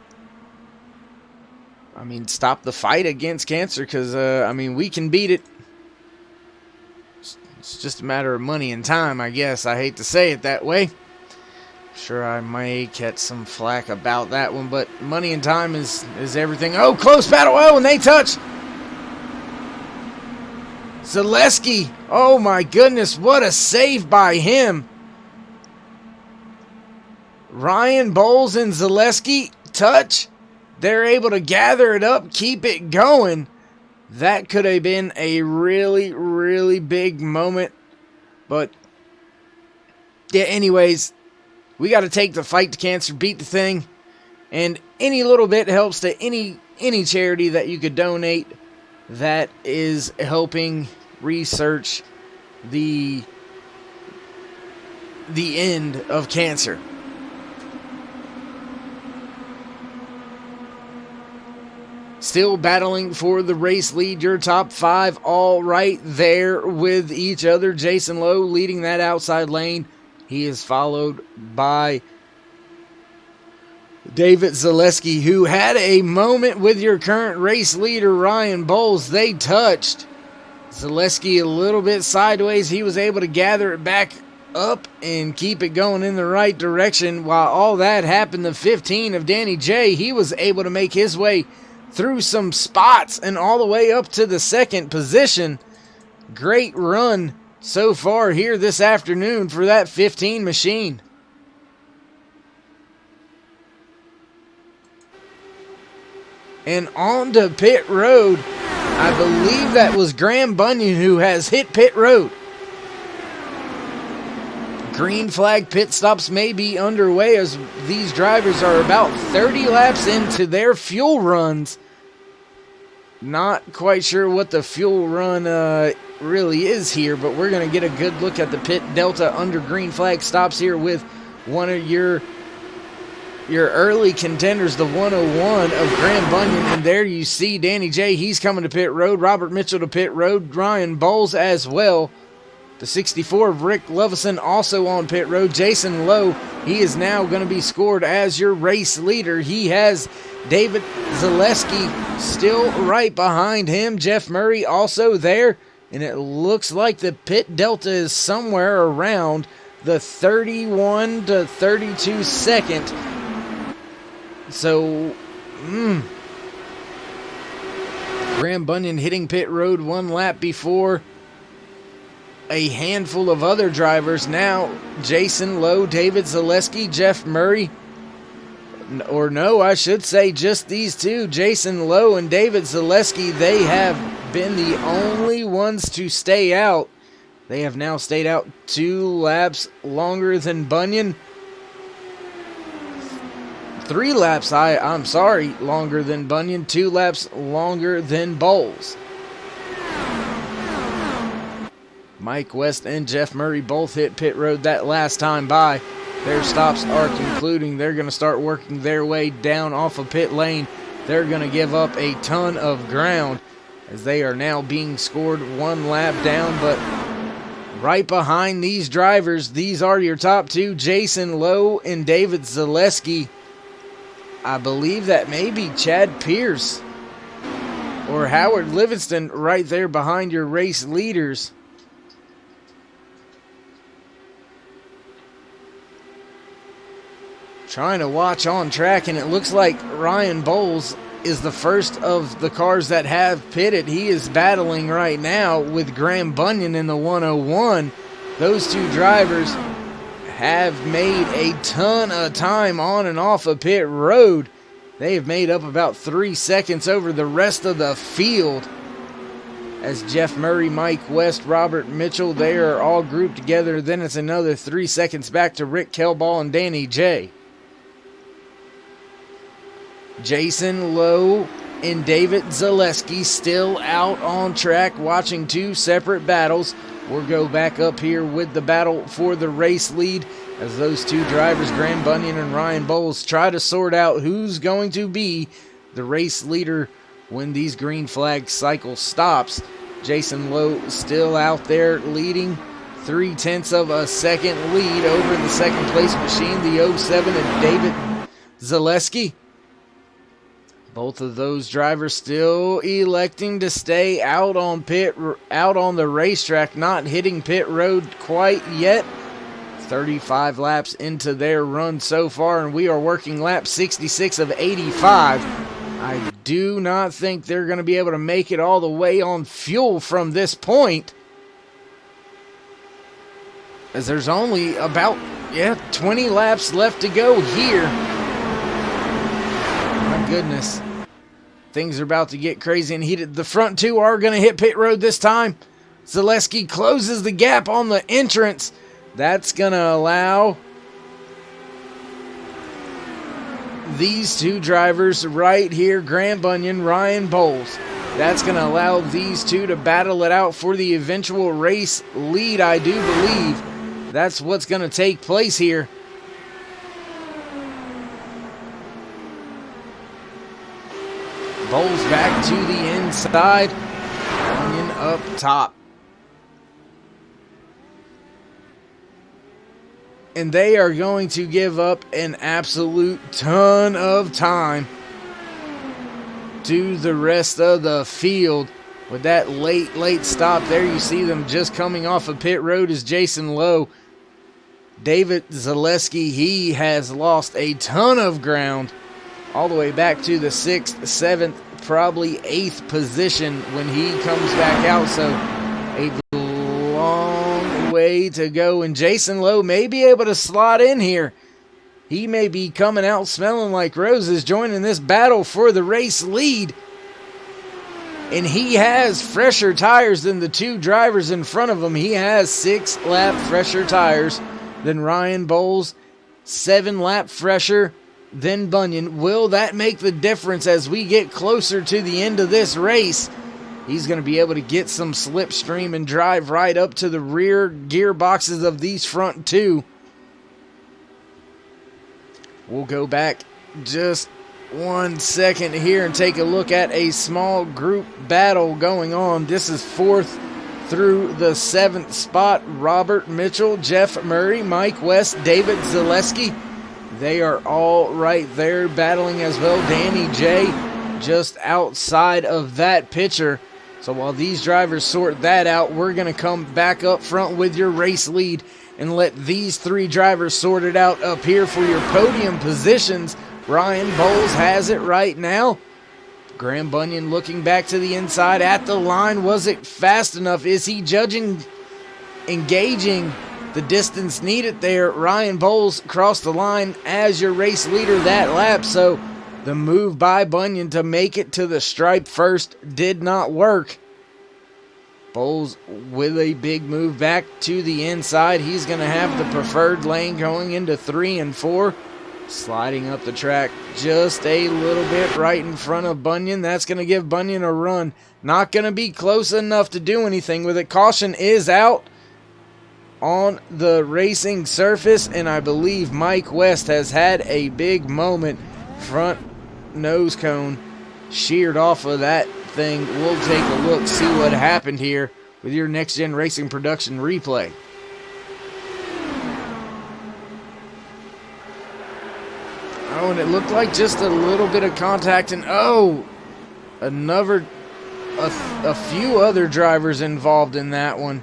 the fight against cancer, because, we can beat it. It's just a matter of money and time, I guess. I hate to say it that way. Sure, I may catch some flack about that one, but money and time is everything. Oh, close battle. Oh, and they touch. Zaleski. Oh, my goodness. What a save by him. Ryan Bowles and Zaleski touch. They're able to gather it up, keep it going. That could have been a really, really big moment. But, yeah, anyways, we got to take the fight to cancer, beat the thing. And any little bit helps to any charity that you could donate that is helping research the end of cancer. Still battling for the race lead. Your top five all right there with each other. Jason Lowe leading that outside lane. He is followed by David Zaleski, who had a moment with your current race leader, Ryan Bowles. They touched. Zaleski a little bit sideways. He was able to gather it back up and keep it going in the right direction. While all that happened, the 15 of Danny J, he was able to make his way through some spots and all the way up to the second position. Great run so far here this afternoon for that 15 machine. And on to pit road. I believe that was Graham Bunyan who has hit pit road. Green flag pit stops may be underway as these drivers are about 30 laps into their fuel runs. Not quite sure what the fuel run really is here, but we're going to get a good look at the pit delta under green flag stops here with one of your early contenders, the 101 of Graham Bunyan. And there you see Danny J. He's coming to pit road. Robert Mitchell to pit road. Ryan Bowles as well. The 64 of Rick Lovison also on pit road. Jason Lowe, he is now going to be scored as your race leader. He has David Zaleski still right behind him. Jeff Murray also there. And it looks like the pit delta is somewhere around the 31 to 32 second. So, Graham Bunyan hitting pit road one lap before a handful of other drivers. Now, Jason Lowe, David Zaleski, Jeff Murray. Or no, I should say just these two, Jason Lowe and David Zaleski. They have been the only ones to stay out. They have now stayed out 2 laps longer than Bunyan. 3 laps, longer than Bunyan. 2 laps longer than Bowles. Mike West and Jeff Murray both hit pit road that last time by. Their stops are concluding. They're going to start working their way down off of pit lane. They're going to give up a ton of ground as they are now being scored 1 lap down. But right behind these drivers, these are your top 2, Jason Lowe and David Zaleski. I believe that may be Chad Pierce or Howard Livingston right there behind your race leaders. Trying to watch on track, and it looks like Ryan Bowles is the first of the cars that have pitted. He is battling right now with Graham Bunyan in the 101. Those two drivers have made a ton of time on and off of pit road. They have made up about 3 seconds over the rest of the field. As Jeff Murray, Mike West, Robert Mitchell, they are all grouped together. Then it's another 3 seconds back to Rick Kelball and Danny J. Jason Lowe and David Zaleski still out on track watching two separate battles. We'll go back up here with the battle for the race lead as those two drivers, Graham Bunyan and Ryan Bowles, try to sort out who's going to be the race leader when these green flag cycle stops. Jason Lowe still out there leading, 0.3 of a second lead over the second place machine, the 07 and David Zaleski. Both of those drivers still electing to stay out on the racetrack, not hitting pit road quite yet. 35 laps into their run so far, and we are working lap 66 of 85. I do not think they're going to be able to make it all the way on fuel from this point, as there's only about 20 laps left to go here. My goodness. Things are about to get crazy and heated. The front two are going to hit pit road this time. Zaleski closes the gap on the entrance. That's going to allow these two drivers right here, Graham Bunyan, Ryan Bowles. That's going to allow these two to battle it out for the eventual race lead, I do believe. That's what's going to take place here. Bowles back to the inside, Bunyan up top. And they are going to give up an absolute ton of time to the rest of the field. With that late stop there, you see them just coming off of pit road is Jason Lowe. David Zaleski, he has lost a ton of ground, all the way back to the 6th, 7th, probably 8th position when he comes back out. So a long way to go. And Jason Lowe may be able to slot in here. He may be coming out smelling like roses, joining this battle for the race lead. And he has fresher tires than the two drivers in front of him. He has 6-lap fresher tires than Ryan Bowles, 7-lap fresher than Bunyan. Will that make the difference as we get closer to the end of this race? He's going to be able to get some slipstream and drive right up to the rear gearboxes of these front two. We'll go back just 1 second here and take a look at a small group battle going on. This is 4th through the 7th spot. Robert Mitchell, Jeff Murray, Mike West, David Zaleski. They are all right there battling as well. Danny J just outside of that picture. So while these drivers sort that out, we're going to come back up front with your race lead and let these three drivers sort it out up here for your podium positions. Ryan Bowles has it right now. Graham Bunyan looking back to the inside at the line. Was it fast enough? Is he engaging the distance needed there? Ryan Bowles crossed the line as your race leader that lap. So the move by Bunyan to make it to the stripe first did not work. Bowles with a big move back to the inside. He's going to have the preferred lane going into 3 and 4. Sliding up the track just a little bit right in front of Bunyan. That's going to give Bunyan a run. Not going to be close enough to do anything with it. Caution is out on the racing surface, and I believe Mike West has had a big moment. Front nose cone sheared off of that thing. We'll take a look, see what happened here with your Next Gen Racing Production replay. Oh, and it looked like just a little bit of contact, and a few other drivers involved in that one.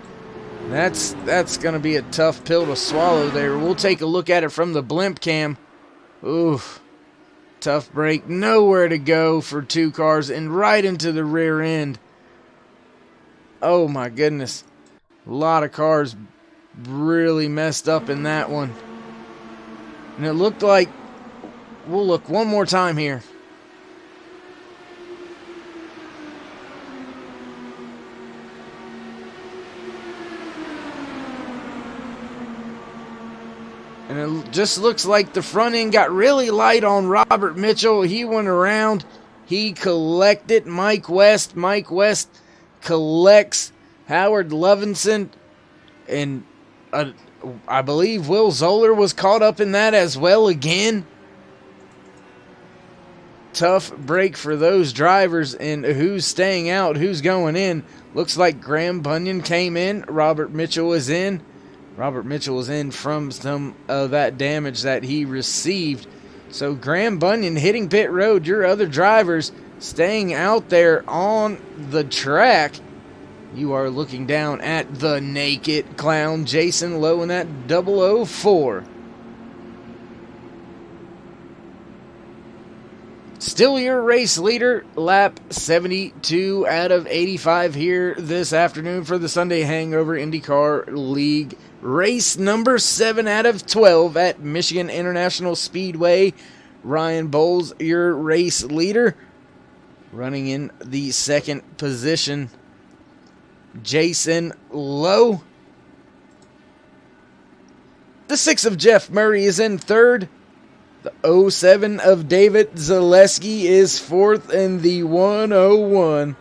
That's going to be a tough pill to swallow there. We'll take a look at it from the blimp cam. Oof. Tough break. Nowhere to go for two cars and right into the rear end. Oh my goodness. A lot of cars really messed up in that one. And it looked like, we'll look one more time here. And it just looks like the front end got really light on Robert Mitchell. He went around. He collected Mike West. Mike West collects Howard Levinson. And I believe Will Zoller was caught up in that as well again. Tough break for those drivers. And who's staying out, who's going in. Looks like Graham Bunyan came in. Robert Mitchell was in. Robert Mitchell was in from some of that damage that he received. So Graham Bunyan hitting pit road. Your other drivers staying out there on the track. You are looking down at the Naked Clown, Jason Lowe in that 004. Still your race leader, lap 72 out of 85 here this afternoon for the Sunday Hangover Indycar League. Race number 7 out of 12 at Michigan International Speedway. Ryan Bowles, your race leader, running in the second position. Jason Lowe. The 6 of Jeff Murray is in third. The 07 of David Zaleski is fourth, and the 101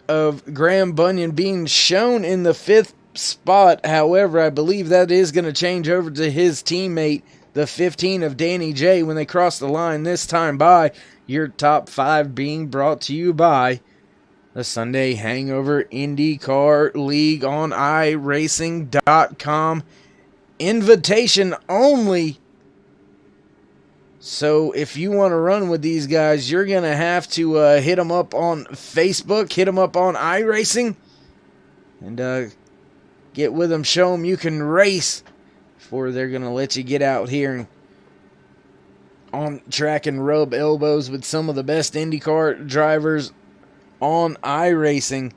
of Graham Bunyan being shown in the 5th spot. However, I believe that is going to change over to his teammate, the 15 of Danny J, when they cross the line this time by. Your top 5 being brought to you by the Sunday Hangover IndyCar League on iRacing.com. Invitation only. So if you want to run with these guys, you're going to have to hit them up on Facebook, hit them up on iRacing, and get with them, show them you can race before they're going to let you get out here and on track and rub elbows with some of the best IndyCar drivers on iRacing.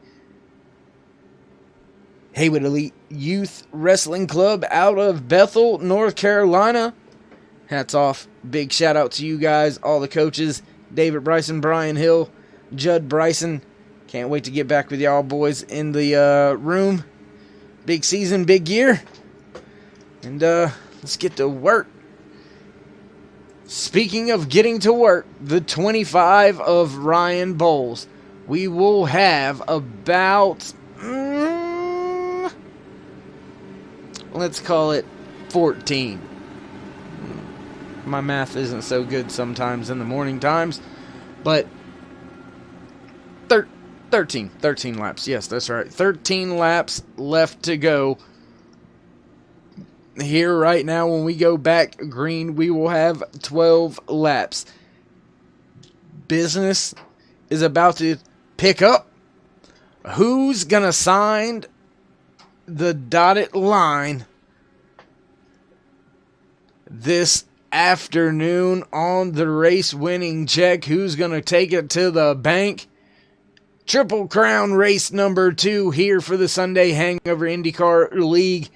Haywood Elite Youth Wrestling Club out of Bethel, North Carolina. Hats off. Big shout out to you guys, all the coaches. David Bryson, Brian Hill, Judd Bryson. Can't wait to get back with y'all boys in the room. Big season, big year. And let's get to work. Speaking of getting to work, the 25 of Ryan Bowles. We will have about... let's call it 14. My math isn't so good sometimes in the morning times, but 13 laps. Yes, that's right. 13 laps left to go. Here right now, when we go back green, we will have 12 laps. Business is about to pick up. Who's going to sign the dotted line this afternoon on the race winning check? Who's going to take it to the bank? Triple Crown race number 2 here for the Sunday Hangover IndyCar League.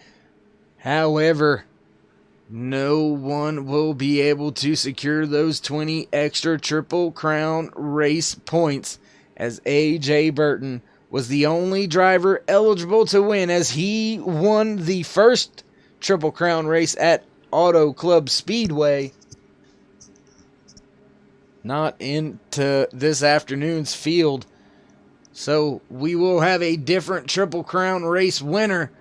However, no one will be able to secure those 20 extra Triple Crown race points, as A.J. Burton was the only driver eligible to win, as he won the first Triple Crown race at Auto Club Speedway. Not into this afternoon's field. So we will have a different Triple Crown race winner.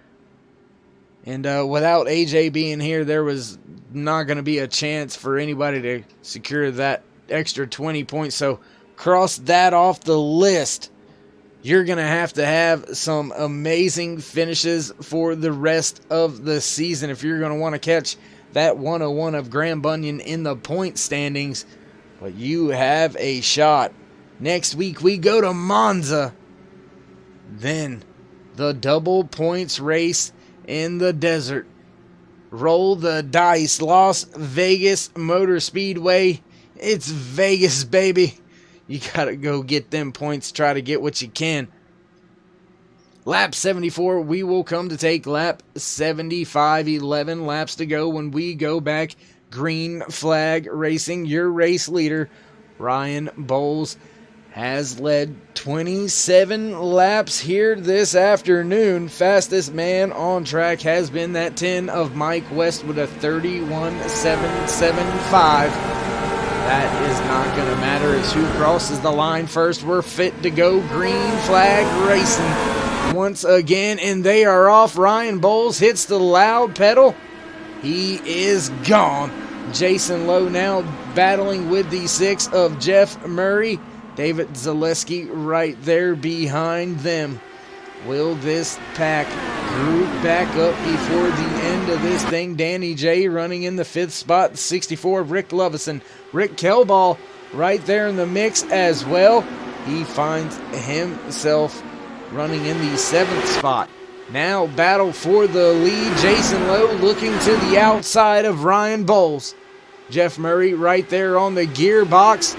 And without AJ being here, there was not going to be a chance for anybody to secure that extra 20 points. So cross that off the list. You're going to have some amazing finishes for the rest of the season if you're going to want to catch that 101 of Graham Bunyan in the point standings. But you have a shot. Next week we go to Monza. Then the double points race in the desert. Roll the dice. Las Vegas Motor Speedway. It's Vegas, baby. You gotta go get them points. Try to get what you can. Lap 74, we will come to take lap 75. 11 laps to go when we go back. Green flag racing, your race leader, Ryan Bowles, has led 27 laps here this afternoon. Fastest man on track has been that 10 of Mike West with a 31.775. That is not going to matter. It's who crosses the line first. We're fit to go. Green flag racing once again, and they are off. Ryan Bowles hits the loud pedal. He is gone. Jason Lowe now battling with the 6 of Jeff Murray. David Zaleski right there behind them. Will this pack group back up before the end of this thing? Danny J running in the 5th spot. 64 Rick Lovison. Rick Kelball right there in the mix as well. He finds himself running in the 7th spot. Now battle for the lead. Jason Lowe looking to the outside of Ryan Bowles. Jeff Murray right there on the gearbox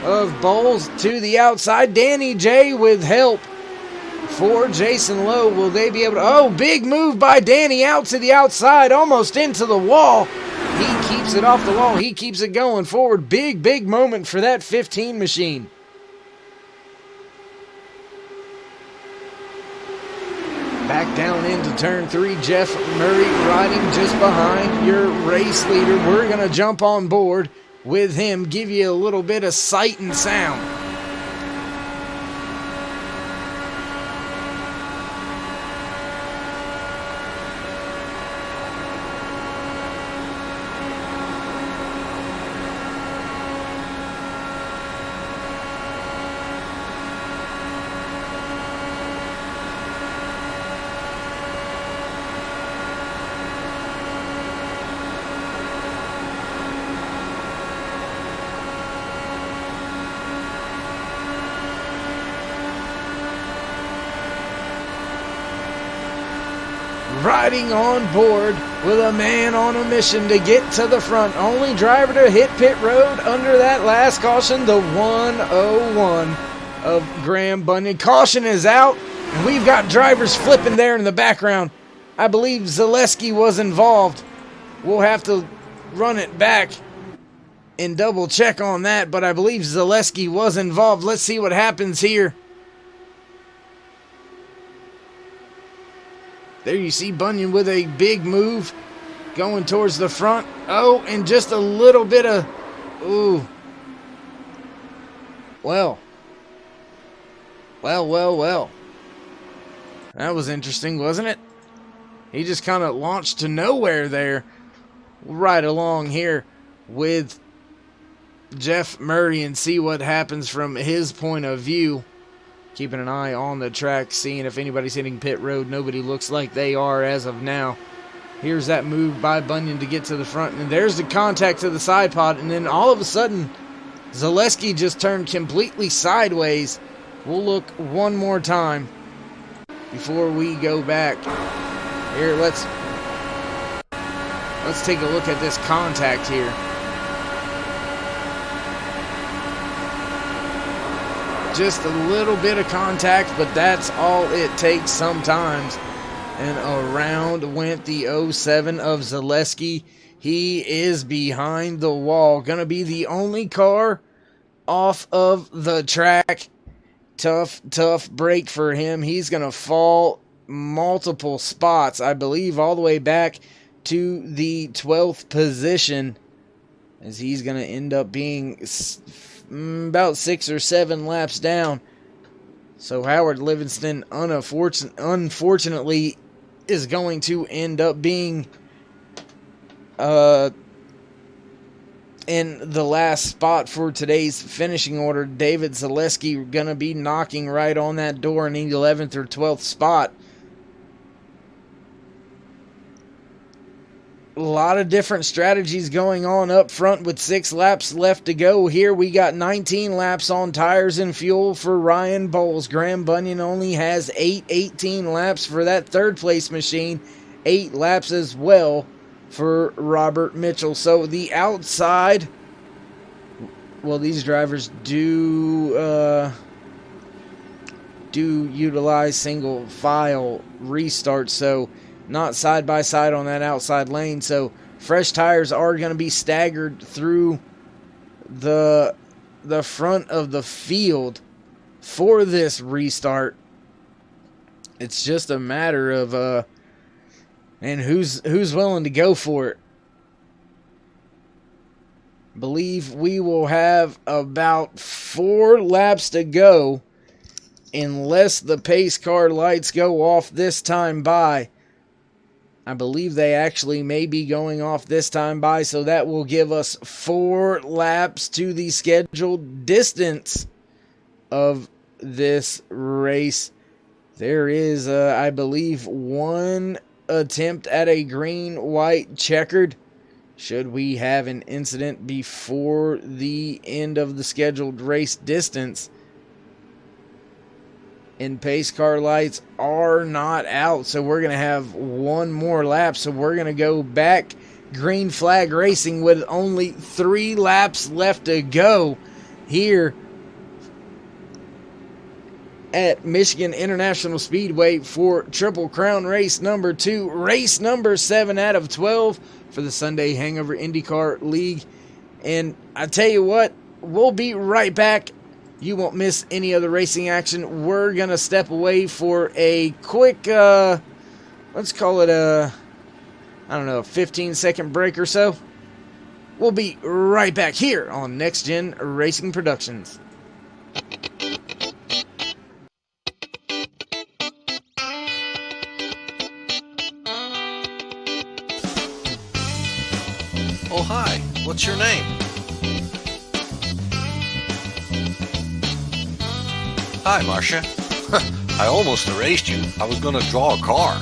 of Bowles to the outside. Danny J with help for Jason Lowe. Will they be able to... Oh, big move by Danny out to the outside, almost into the wall. He keeps it off the wall. He keeps it going forward. Big, big moment for that 15 machine. Back down into turn 3. Jeff Murray riding just behind your race leader. We're going to jump on board with him, give you a little bit of sight and sound. Riding on board with a man on a mission to get to the front. Only driver to hit pit road under that last caution, the 101 of Graham Bunyan. Caution is out, and we've got drivers flipping there in the background. I believe Zaleski was involved. We'll have to run it back and double check on that, but I believe Zaleski was involved. Let's see what happens here. There you see Bunyan with a big move going towards the front. Oh, and just a little bit of... Ooh. Well. That was interesting, wasn't it? He just kind of launched to nowhere there. Right along here with Jeff Murray and see what happens from his point of view. Keeping an eye on the track, seeing if anybody's hitting pit road. Nobody looks like they are as of now. Here's that move by Bunyan to get to the front. And there's the contact to the side pod. And then all of a sudden, Zaleski just turned completely sideways. We'll look one more time before we go back. Here, let's take a look at this contact here. Just a little bit of contact, but that's all it takes sometimes. And around went the 07 of Zaleski. He is behind the wall. Gonna be the only car off of the track. Tough break for him. He's gonna fall multiple spots, I believe, all the way back to the 12th position, as he's gonna end up being about 6 or 7 laps down. So Howard Livingston, unfortunately, is going to end up being in the last spot for today's finishing order. David Zaleski going to be knocking right on that door in the 11th or 12th spot. A lot of different strategies going on up front with 6 laps left to go. Here we got 19 laps on tires and fuel for Ryan Bowles. Graham Bunyan only has 18 laps for that 3rd place machine. 8 laps as well for Robert Mitchell. So the outside, well, these drivers do do utilize single file restarts, so not side by side on that outside lane. So fresh tires are going to be staggered through the front of the field for this restart. It's just a matter of and who's willing to go for it. Believe we will have about 4 laps to go unless the pace car lights go off this time by. I believe they actually may be going off this time by, so that will give us 4 laps to the scheduled distance of this race. There is, I believe, 1 attempt at a green, white, checkered. Should we have an incident before the end of the scheduled race distance. And pace car lights are not out, so we're going to have 1 more lap. So we're going to go back green flag racing with only 3 laps left to go here at Michigan International Speedway for Triple Crown race number 2, race number 7 out of 12 for the Sunday Hangover Indycar League. And I tell you what, we'll be right back. You won't miss any of the racing action. We're going to step away for a quick, let's call it a 15-second break or so. We'll be right back here on Next Gen Racing Productions. Oh, hi. What's your name? Hi, Marcia. I almost erased you. I was going to draw a car.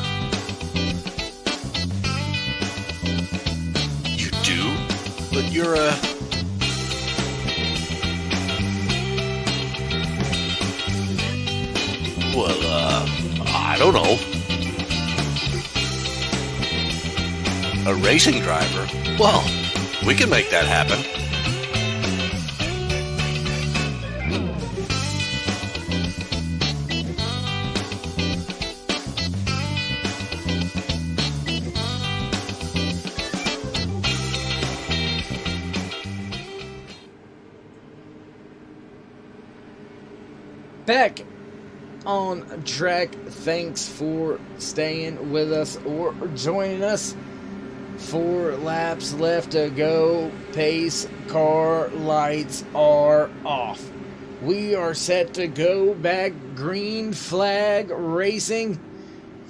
You do? But you're a... Well, I don't know. A racing driver? Well, we can make that happen. Back on track. Thanks for staying with us or joining us. 4 laps left to go. Pace car lights are off. We are set to go back green flag racing.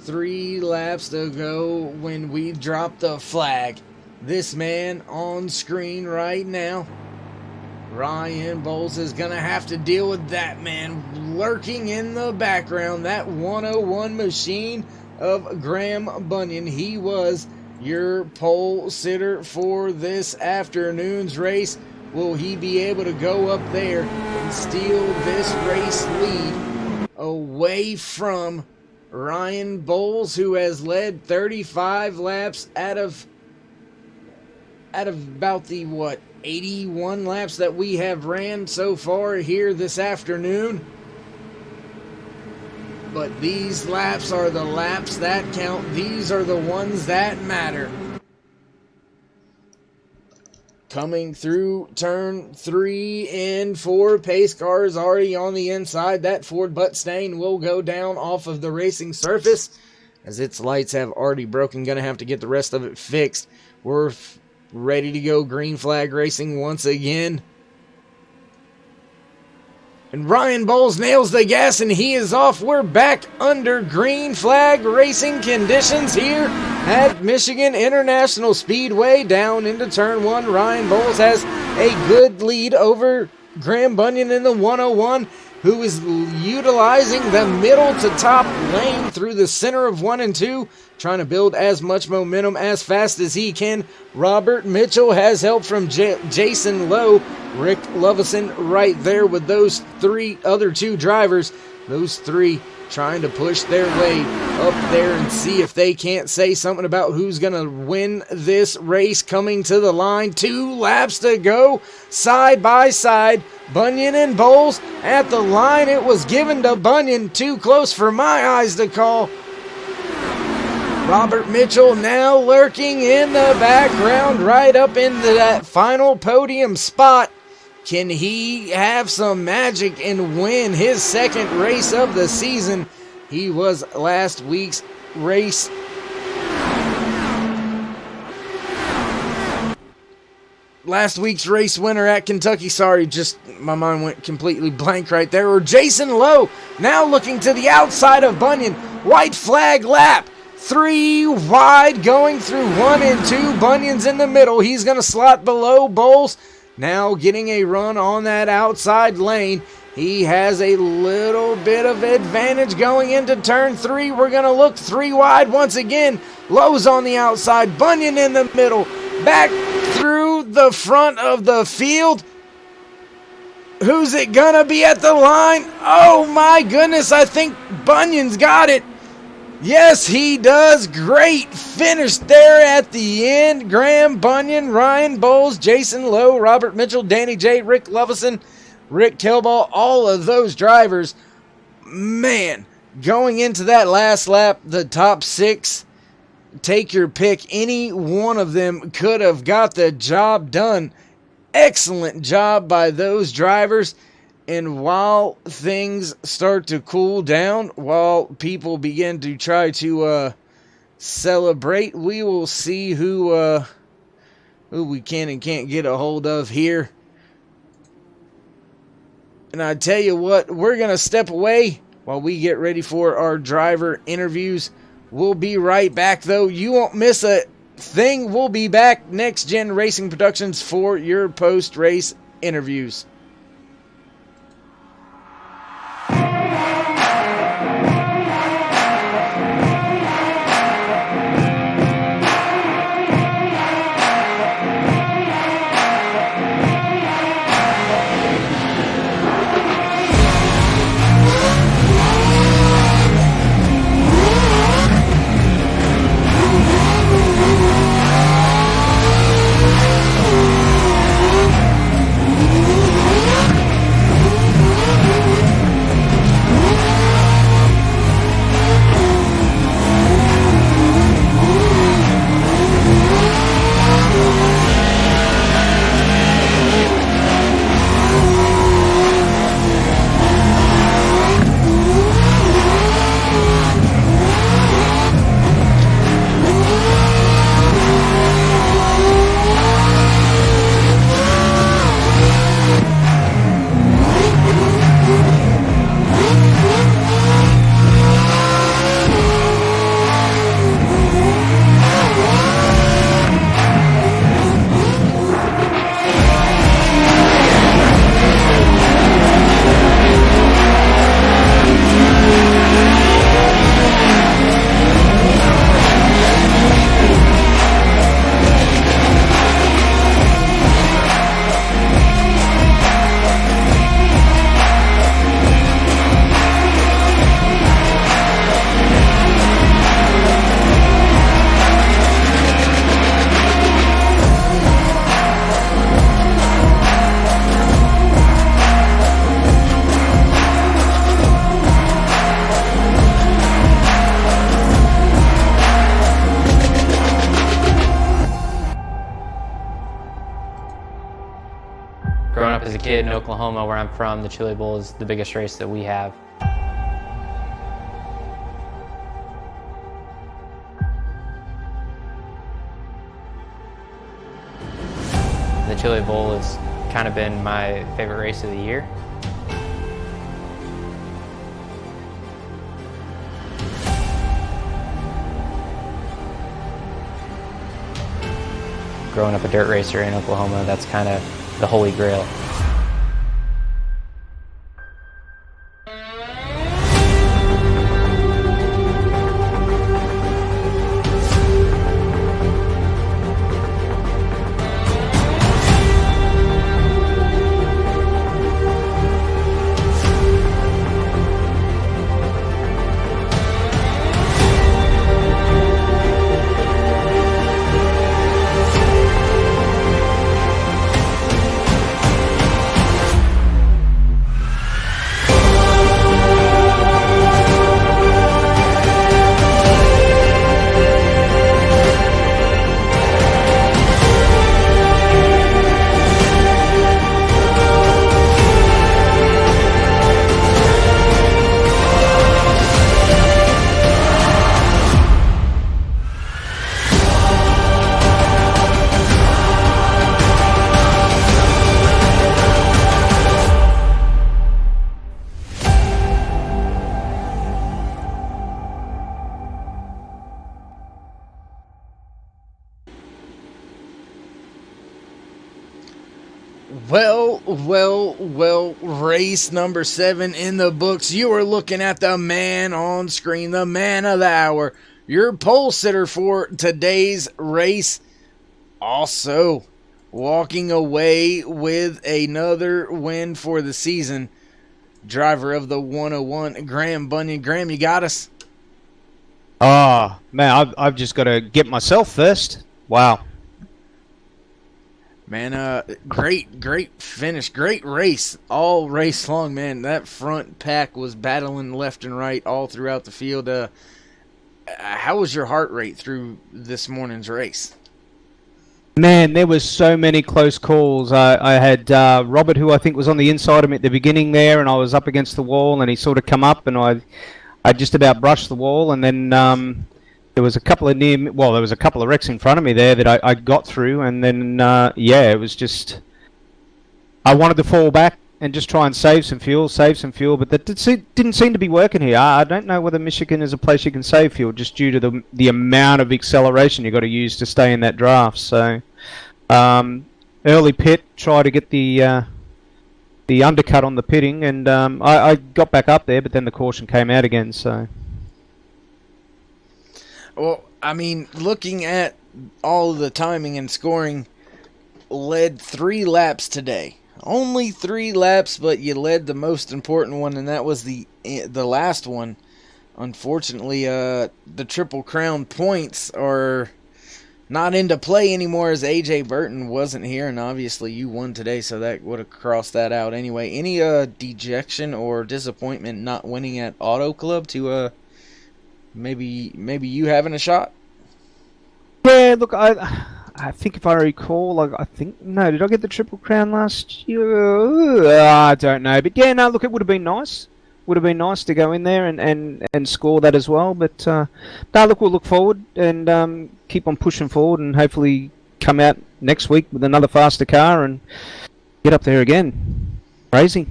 3 laps to go when we drop the flag. This man on screen right now, Ryan Bowles, is going to have to deal with that man lurking in the background. That 101 machine of Graham Bunyan. He was your pole sitter for this afternoon's race. Will he be able to go up there and steal this race lead away from Ryan Bowles, who has led 35 laps out of about the 81 laps that we have ran so far here this afternoon? But these laps are the laps that count. These are the ones that matter. Coming through turn 3 and 4, pace car is already on the inside. That Ford butt stain will go down off of the racing surface as its lights have already broken. Gonna have to get the rest of it fixed. We're ready to go green flag racing once again. And Ryan Bowles nails the gas and he is off. We're back under green flag racing conditions here at Michigan International Speedway. Down into turn 1, Ryan Bowles has a good lead over Graham Bunyan in the 101, who is utilizing the middle to top lane through the center of 1 and 2, trying to build as much momentum as fast as he can. Robert Mitchell has help from Jason Lowe. Rick Lovison right there with those 3 other 2 drivers. Those 3 trying to push their way up there and see if they can't say something about who's going to win this race. Coming to the line, 2 laps to go, side by side, Bunyan and Bowles at the line. It was given to Bunyan, too close for my eyes to call. Robert Mitchell now lurking in the background right up into that final podium spot. Can he have some magic and win his second race of the season? He was last week's race. Last week's race winner at Kentucky. Sorry, just my mind went completely blank right there. Or Jason Lowe now looking to the outside of Bunyan. White flag lap. 3 wide going through 1 and 2. Bunyan's in the middle. He's going to slot below Bowles. Now getting a run on that outside lane. He has a little bit of advantage going into turn 3. We're going to look 3 wide once again. Lowe's on the outside. Bunyan in the middle. Back through the front of the field. Who's it going to be at the line? Oh my goodness, I think Bunyan's got it. Yes, he does. Great finish there at the end. Graham Bunyan, Ryan Bowles, Jason Lowe, Robert Mitchell, Danny J, Rick Lovison, Rick Kelball, all of those drivers. Man, going into that last lap, the top 6, take your pick. Any one of them could have got the job done. Excellent job by those drivers. And while things start to cool down, while people begin to try to celebrate, we will see who we can and can't get a hold of here. And I tell you what, we're going to step away while we get ready for our driver interviews. We'll be right back, though. You won't miss a thing. We'll be back, Next Gen Racing Productions, for your post-race interviews. Growing up as a kid in Oklahoma, where I'm from, the Chili Bowl is the biggest race that we have. The Chili Bowl has kind of been my favorite race of the year. Growing up a dirt racer in Oklahoma, that's kind of the holy grail. Well, race number 7 in the books. You are looking at the man on screen, the man of the hour, your pole sitter for today's race. Also, walking away with another win for the season, driver of the 101, Graham Bunyan. Graham, you got us? Oh, man, I've just got to get myself first. Wow. Man, great finish, great race, all race long, man. That front pack was battling left and right all throughout the field. How was your heart rate through this morning's race? Man, there was so many close calls. I had Robert, who I think was on the inside of me at the beginning there, and I was up against the wall, and he sort of come up, and I just about brushed the wall, and then there was a couple of wrecks in front of me there that I got through, and then it was just, I wanted to fall back and just try and save some fuel, but that didn't seem to be working here. I don't know whether Michigan is a place you can save fuel just due to the amount of acceleration you got to use to stay in that draft. So early pit, try to get the undercut on the pitting, and I got back up there, but then the caution came out again. So. Well, I mean, looking at all of the timing and scoring, led 3 laps today. Only 3 laps, but you led the most important one, and that was the last one. Unfortunately, the Triple Crown points are not into play anymore as AJ Burton wasn't here, and obviously you won today, so that would have crossed that out anyway. Any dejection or disappointment not winning at Auto Club to maybe you having a shot? Yeah, look, I think if I recall, did I get the Triple Crown last year? I don't know, but yeah, no, look, it would have been nice. Would have been nice to go in there and score that as well, but no, look, we'll look forward and keep on pushing forward and hopefully come out next week with another faster car and get up there again. Crazy.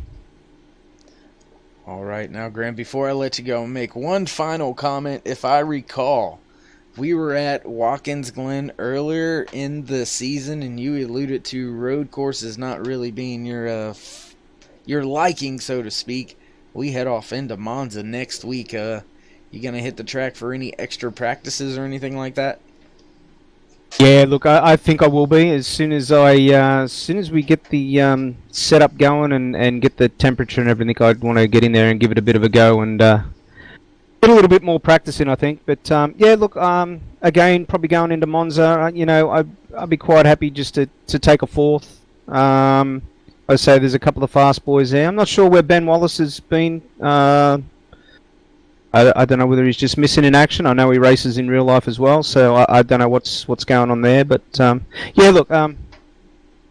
All right, now, Graham, before I let you go, make one final comment. If I recall, we were at Watkins Glen earlier in the season, and you alluded to road courses not really being your liking, so to speak. We head off into Monza next week. You gonna hit the track for any extra practices or anything like that? Yeah, look, I think I will be as soon as we get the setup going and get the temperature and everything. I'd want to get in there and give it a bit of a go and get a little bit more practice in, I think. But yeah, look, again, probably going into Monza, I'd be quite happy just to take a 4th. I say there's a couple of fast boys there. I'm not sure where Ben Wallace has been. I don't know whether he's just missing in action. I know he races in real life as well, so I don't know what's going on there. But yeah, look,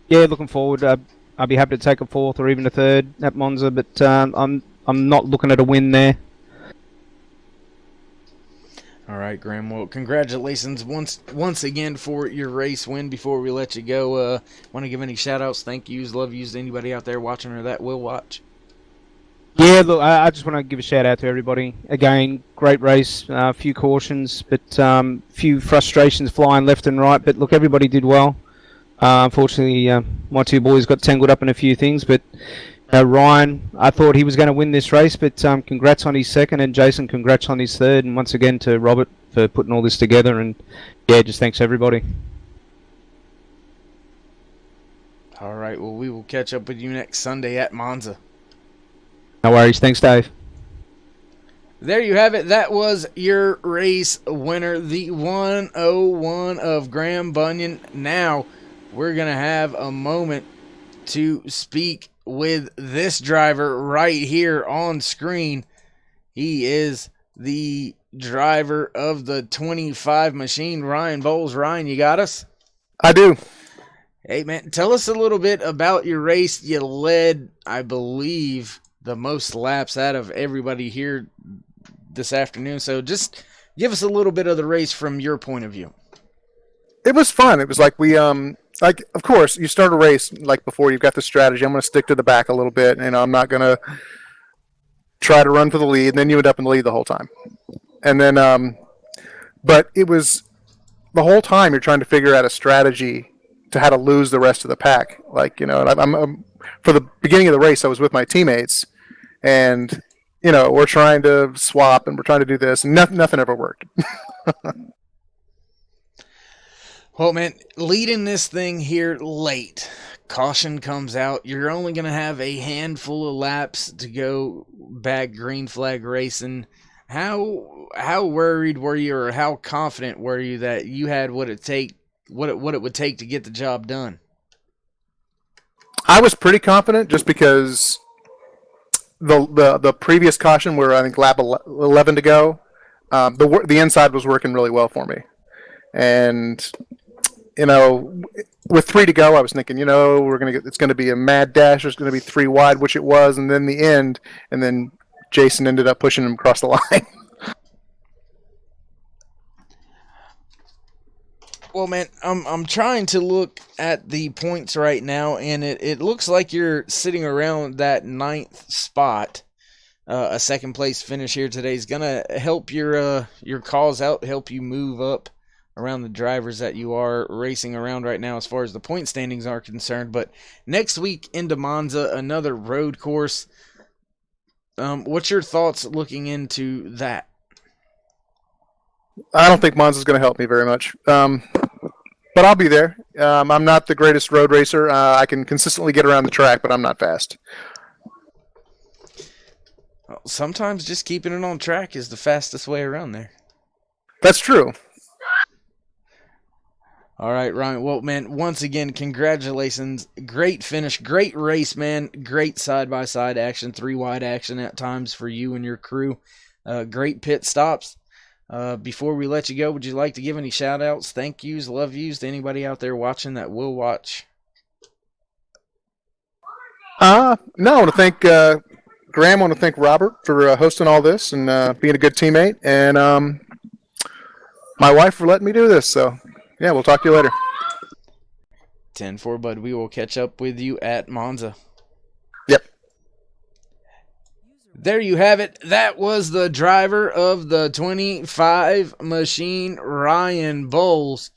looking forward. I'd be happy to take a 4th or even a 3rd at Monza, but I'm not looking at a win there. All right, Graham. Well, congratulations once again for your race win. Before we let you go, want to give any shout-outs, thank yous, love yous to anybody out there watching or that will watch? Yeah, look, I just want to give a shout-out to everybody. Again, great race, a few cautions, but few frustrations flying left and right. But look, everybody did well. Unfortunately, my 2 boys got tangled up in a few things, but Ryan, I thought he was going to win this race, but congrats on his 2nd, and Jason, congrats on his 3rd, and once again to Robert for putting all this together, and yeah, just thanks everybody. All right, well, we will catch up with you next Sunday at Monza. No worries, thanks Dave. There you have it. That was your race winner, the 101 of Graham Bunyan. Now, we're going to have a moment to speak with this driver right here on screen. He is the driver of the 25 machine, Ryan Bowles. Ryan, you got us? I do. Hey, man, tell us a little bit about your race. You led, I believe, the most laps out of everybody here this afternoon. So just give us a little bit of the race from your point of view. It was fun. It was like we, like, of course, you start a race, like before you've got the strategy. I'm going to stick to the back a little bit, and I'm not going to try to run for the lead, and then you end up in the lead the whole time. And then, but it was the whole time you're trying to figure out a strategy to how to lose the rest of the pack. Like, you know, and I'm for the beginning of the race, I was with my teammates, and you know, we're trying to swap and we're trying to do this, and nothing ever worked. Well, man, leading this thing here late, caution comes out. You're only going to have a handful of laps to go back green flag racing. How worried were you, or how confident were you that you had what it would take to get the job done? I was pretty confident just because the previous caution, where I think lap 11 to go, the inside was working really well for me, and you know, with 3 to go, I was thinking, you know, it's going to be a mad dash. There's going to be 3 wide, which it was, and then the end, and then Jason ended up pushing him across the line. Well, man, I'm trying to look at the points right now, and it looks like you're sitting around that 9th spot. A second place finish here today is gonna help your cause out, help you move up around the drivers that you are racing around right now as far as the point standings are concerned. But next week into Monza, another road course. What's your thoughts looking into that? I don't think Monza's going to help me very much, but I'll be there. I'm not the greatest road racer. I can consistently get around the track, but I'm not fast. Well, sometimes just keeping it on track is the fastest way around there. That's true. All right, Ryan. Well, man, once again, congratulations. Great finish. Great race, man. Great side-by-side action, 3 wide action at times for you and your crew. Great pit stops. Before we let you go, would you like to give any shout-outs, thank yous, love yous to anybody out there watching that will watch? No, I want to thank Graham. I want to thank Robert for hosting all this and being a good teammate, and my wife for letting me do this. So, yeah, we'll talk to you later. 10-4, bud. We will catch up with you at Monza. Yep. There you have it. That was the driver of the 25 machine, Ryan Bowles.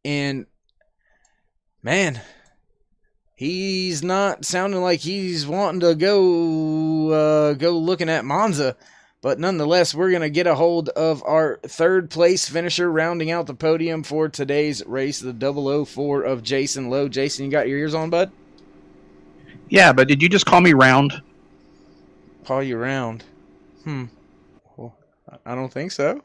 And, man, he's not sounding like he's wanting to go looking at Monza. But nonetheless, we're going to get a hold of our 3rd place finisher rounding out the podium for today's race, the 004 of Jason Lowe. Jason, you got your ears on, bud? Yeah, but did you just call me round? Call you round? Well, I don't think so.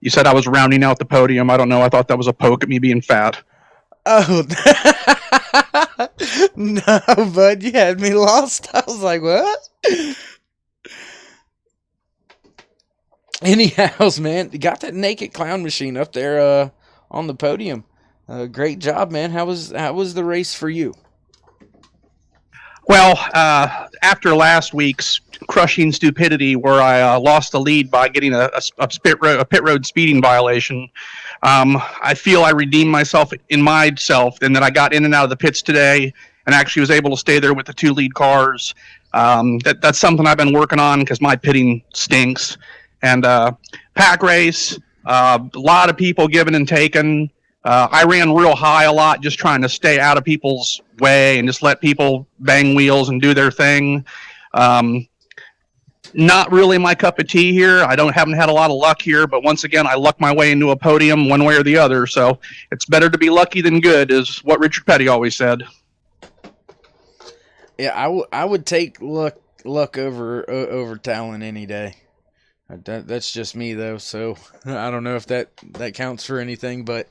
You said I was rounding out the podium. I don't know. I thought that was a poke at me being fat. Oh, no, bud, you had me lost. I was like, what? Anyhow, man, you got that naked clown machine up there on the podium. Great job, man. How was the race for you? Well, after last week's crushing stupidity where I lost the lead by getting a pit road speeding violation, I feel I redeemed myself and that I got in and out of the pits today and actually was able to stay there with the 2 lead cars. That's something I've been working on because my pitting stinks. And pack race, a lot of people giving and taking. I ran real high a lot, just trying to stay out of people's way and just let people bang wheels and do their thing. Not really my cup of tea here. Haven't had a lot of luck here, but once again, I lucked my way into a podium one way or the other. So it's better to be lucky than good, is what Richard Petty always said. Yeah, I would take luck over talent any day. That's just me though, so I don't know if that counts for anything. But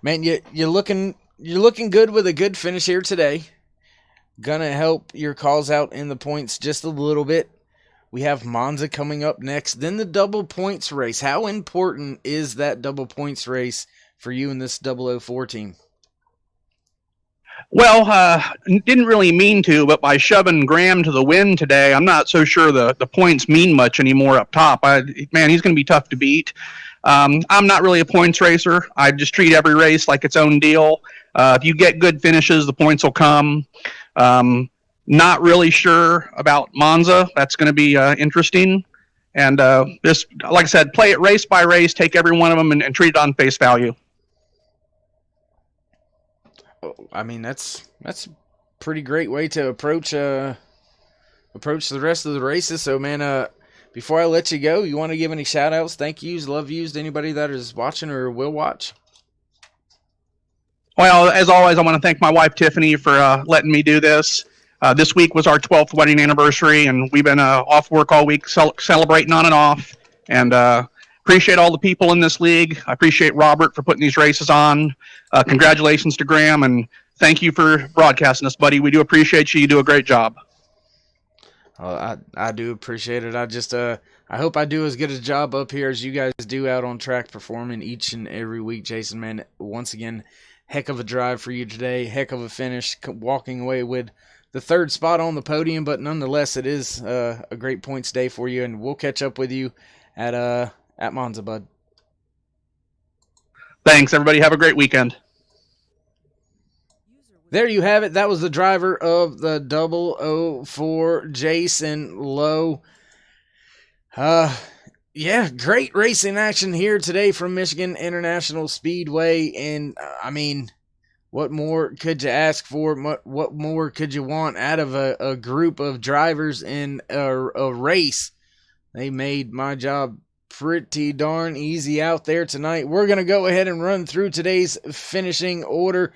man, you're looking good with a good finish here today. Gonna help your calls out in the points just a little bit. We have Monza coming up next, then the double points race. How important is that double points race for you in this 004 team? Well, didn't really mean to, but by shoving Graham to the win today, I'm not so sure the points mean much anymore up top. He's going to be tough to beat. I'm not really a points racer. I just treat every race like its own deal. If you get good finishes, the points will come. Not really sure about Monza. That's going to be interesting. And just, like I said, play it race by race, take every one of them and treat it on face value. I mean, that's a pretty great way to approach the rest of the races. So, man, before I let you go, you want to give any shout-outs, thank yous, love yous to anybody that is watching or will watch? Well, as always, I want to thank my wife, Tiffany, for letting me do this. This week was our 12th wedding anniversary, and we've been off work all week celebrating on and off. And appreciate all the people in this league. I appreciate Robert for putting these races on. Congratulations to Graham, and thank you for broadcasting us, buddy. We do appreciate you. You do a great job. I do appreciate it. I hope I do as good a job up here as you guys do out on track performing each and every week. Jason, man, once again, heck of a drive for you today. Heck of a finish, walking away with the 3rd spot on the podium. But nonetheless, it is a great points day for you, and we'll catch up with you at Monza, bud. Thanks, everybody. Have a great weekend. There you have it. That was the driver of the 004, Jason Lowe. Yeah, great racing action here today from Michigan International Speedway. And, I mean, what more could you ask for? What more could you want out of a group of drivers in a race? They made my job pretty darn easy out there tonight. We're going to go ahead and run through today's finishing order.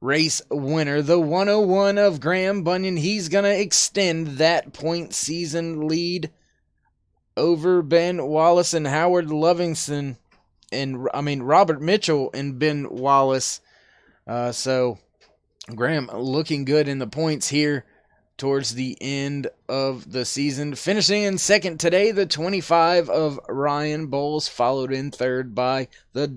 Race winner, the 101 of Graham Bunyan. He's going to extend that point season lead over Ben Wallace and Howard Livingston, and Robert Mitchell and Ben Wallace. So Graham looking good in the points here towards the end of the season. Finishing in second today, the 25 of Ryan Bowles, followed in third by the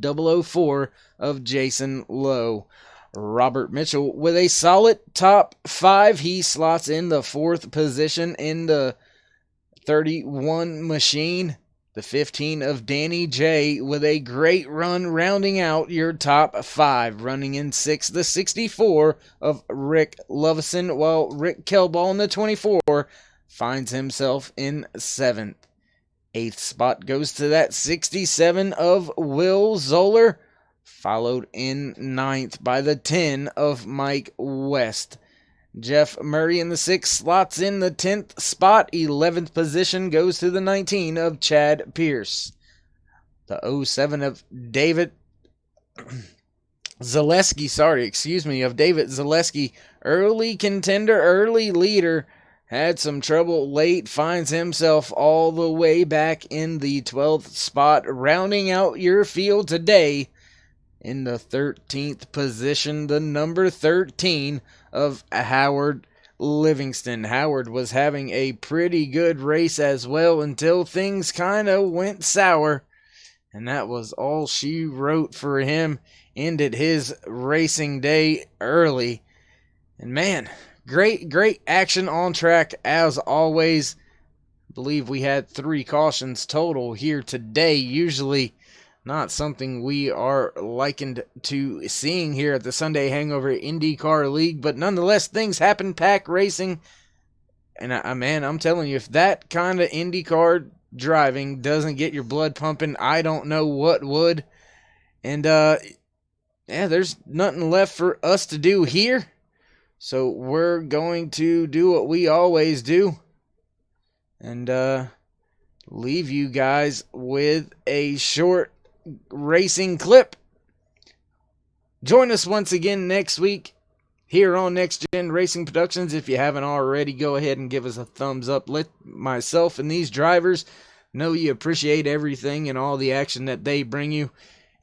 004 of Jason Lowe. Robert Mitchell with a solid top 5. He slots in the 4th position in the 31 machine. The 15 of Danny J with a great run, rounding out your top 5. Running in 6th, the 64 of Rick Lovison, while Rick Kelball in the 24 finds himself in 7th. 8th spot goes to that 67 of Will Zoller, followed in 9th by the 10 of Mike West. Jeff Murray in the 6th slots in the 10th spot. 11th position goes to the 19 of Chad Pierce. The 07 of David Zaleski, of David Zaleski. Early contender, early leader. Had some trouble late, finds himself all the way back in the 12th spot. Rounding out your field today, in the 13th position, the number 13 of Howard Livingston. Howard was having a pretty good race as well until things kind of went sour. And that was all she wrote for him. Ended his racing day early. And man, great action on track as always. I believe we had 3 cautions total here today. Usually not something we are likened to seeing here at the Sunday Hangover IndyCar League, but nonetheless, things happen. Pack racing, and I'm telling you, if that kind of IndyCar driving doesn't get your blood pumping, I don't know what would. And there's nothing left for us to do here, so we're going to do what we always do, and leave you guys with a short racing clip. Join us once again next week here on Next Gen Racing Productions. If you haven't already, go ahead and give us a thumbs up. Let myself and these drivers know you appreciate everything and all the action that they bring you.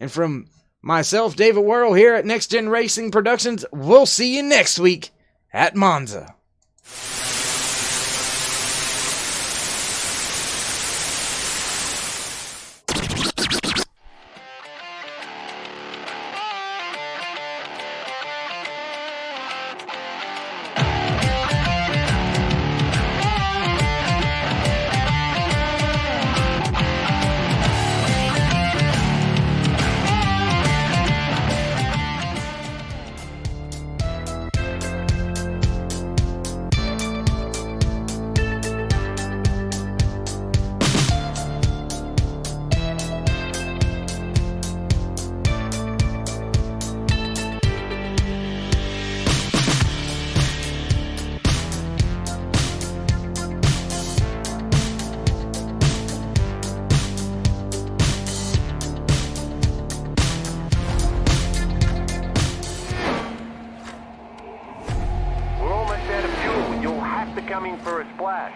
And from myself, David Worrell, here at Next Gen Racing Productions, we'll see you next week at Monza. for a splash.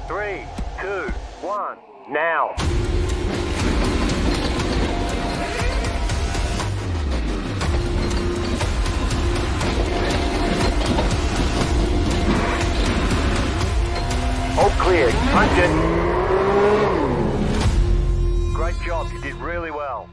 Three, two, one, now. All clear. Punch it. Great job. You did really well.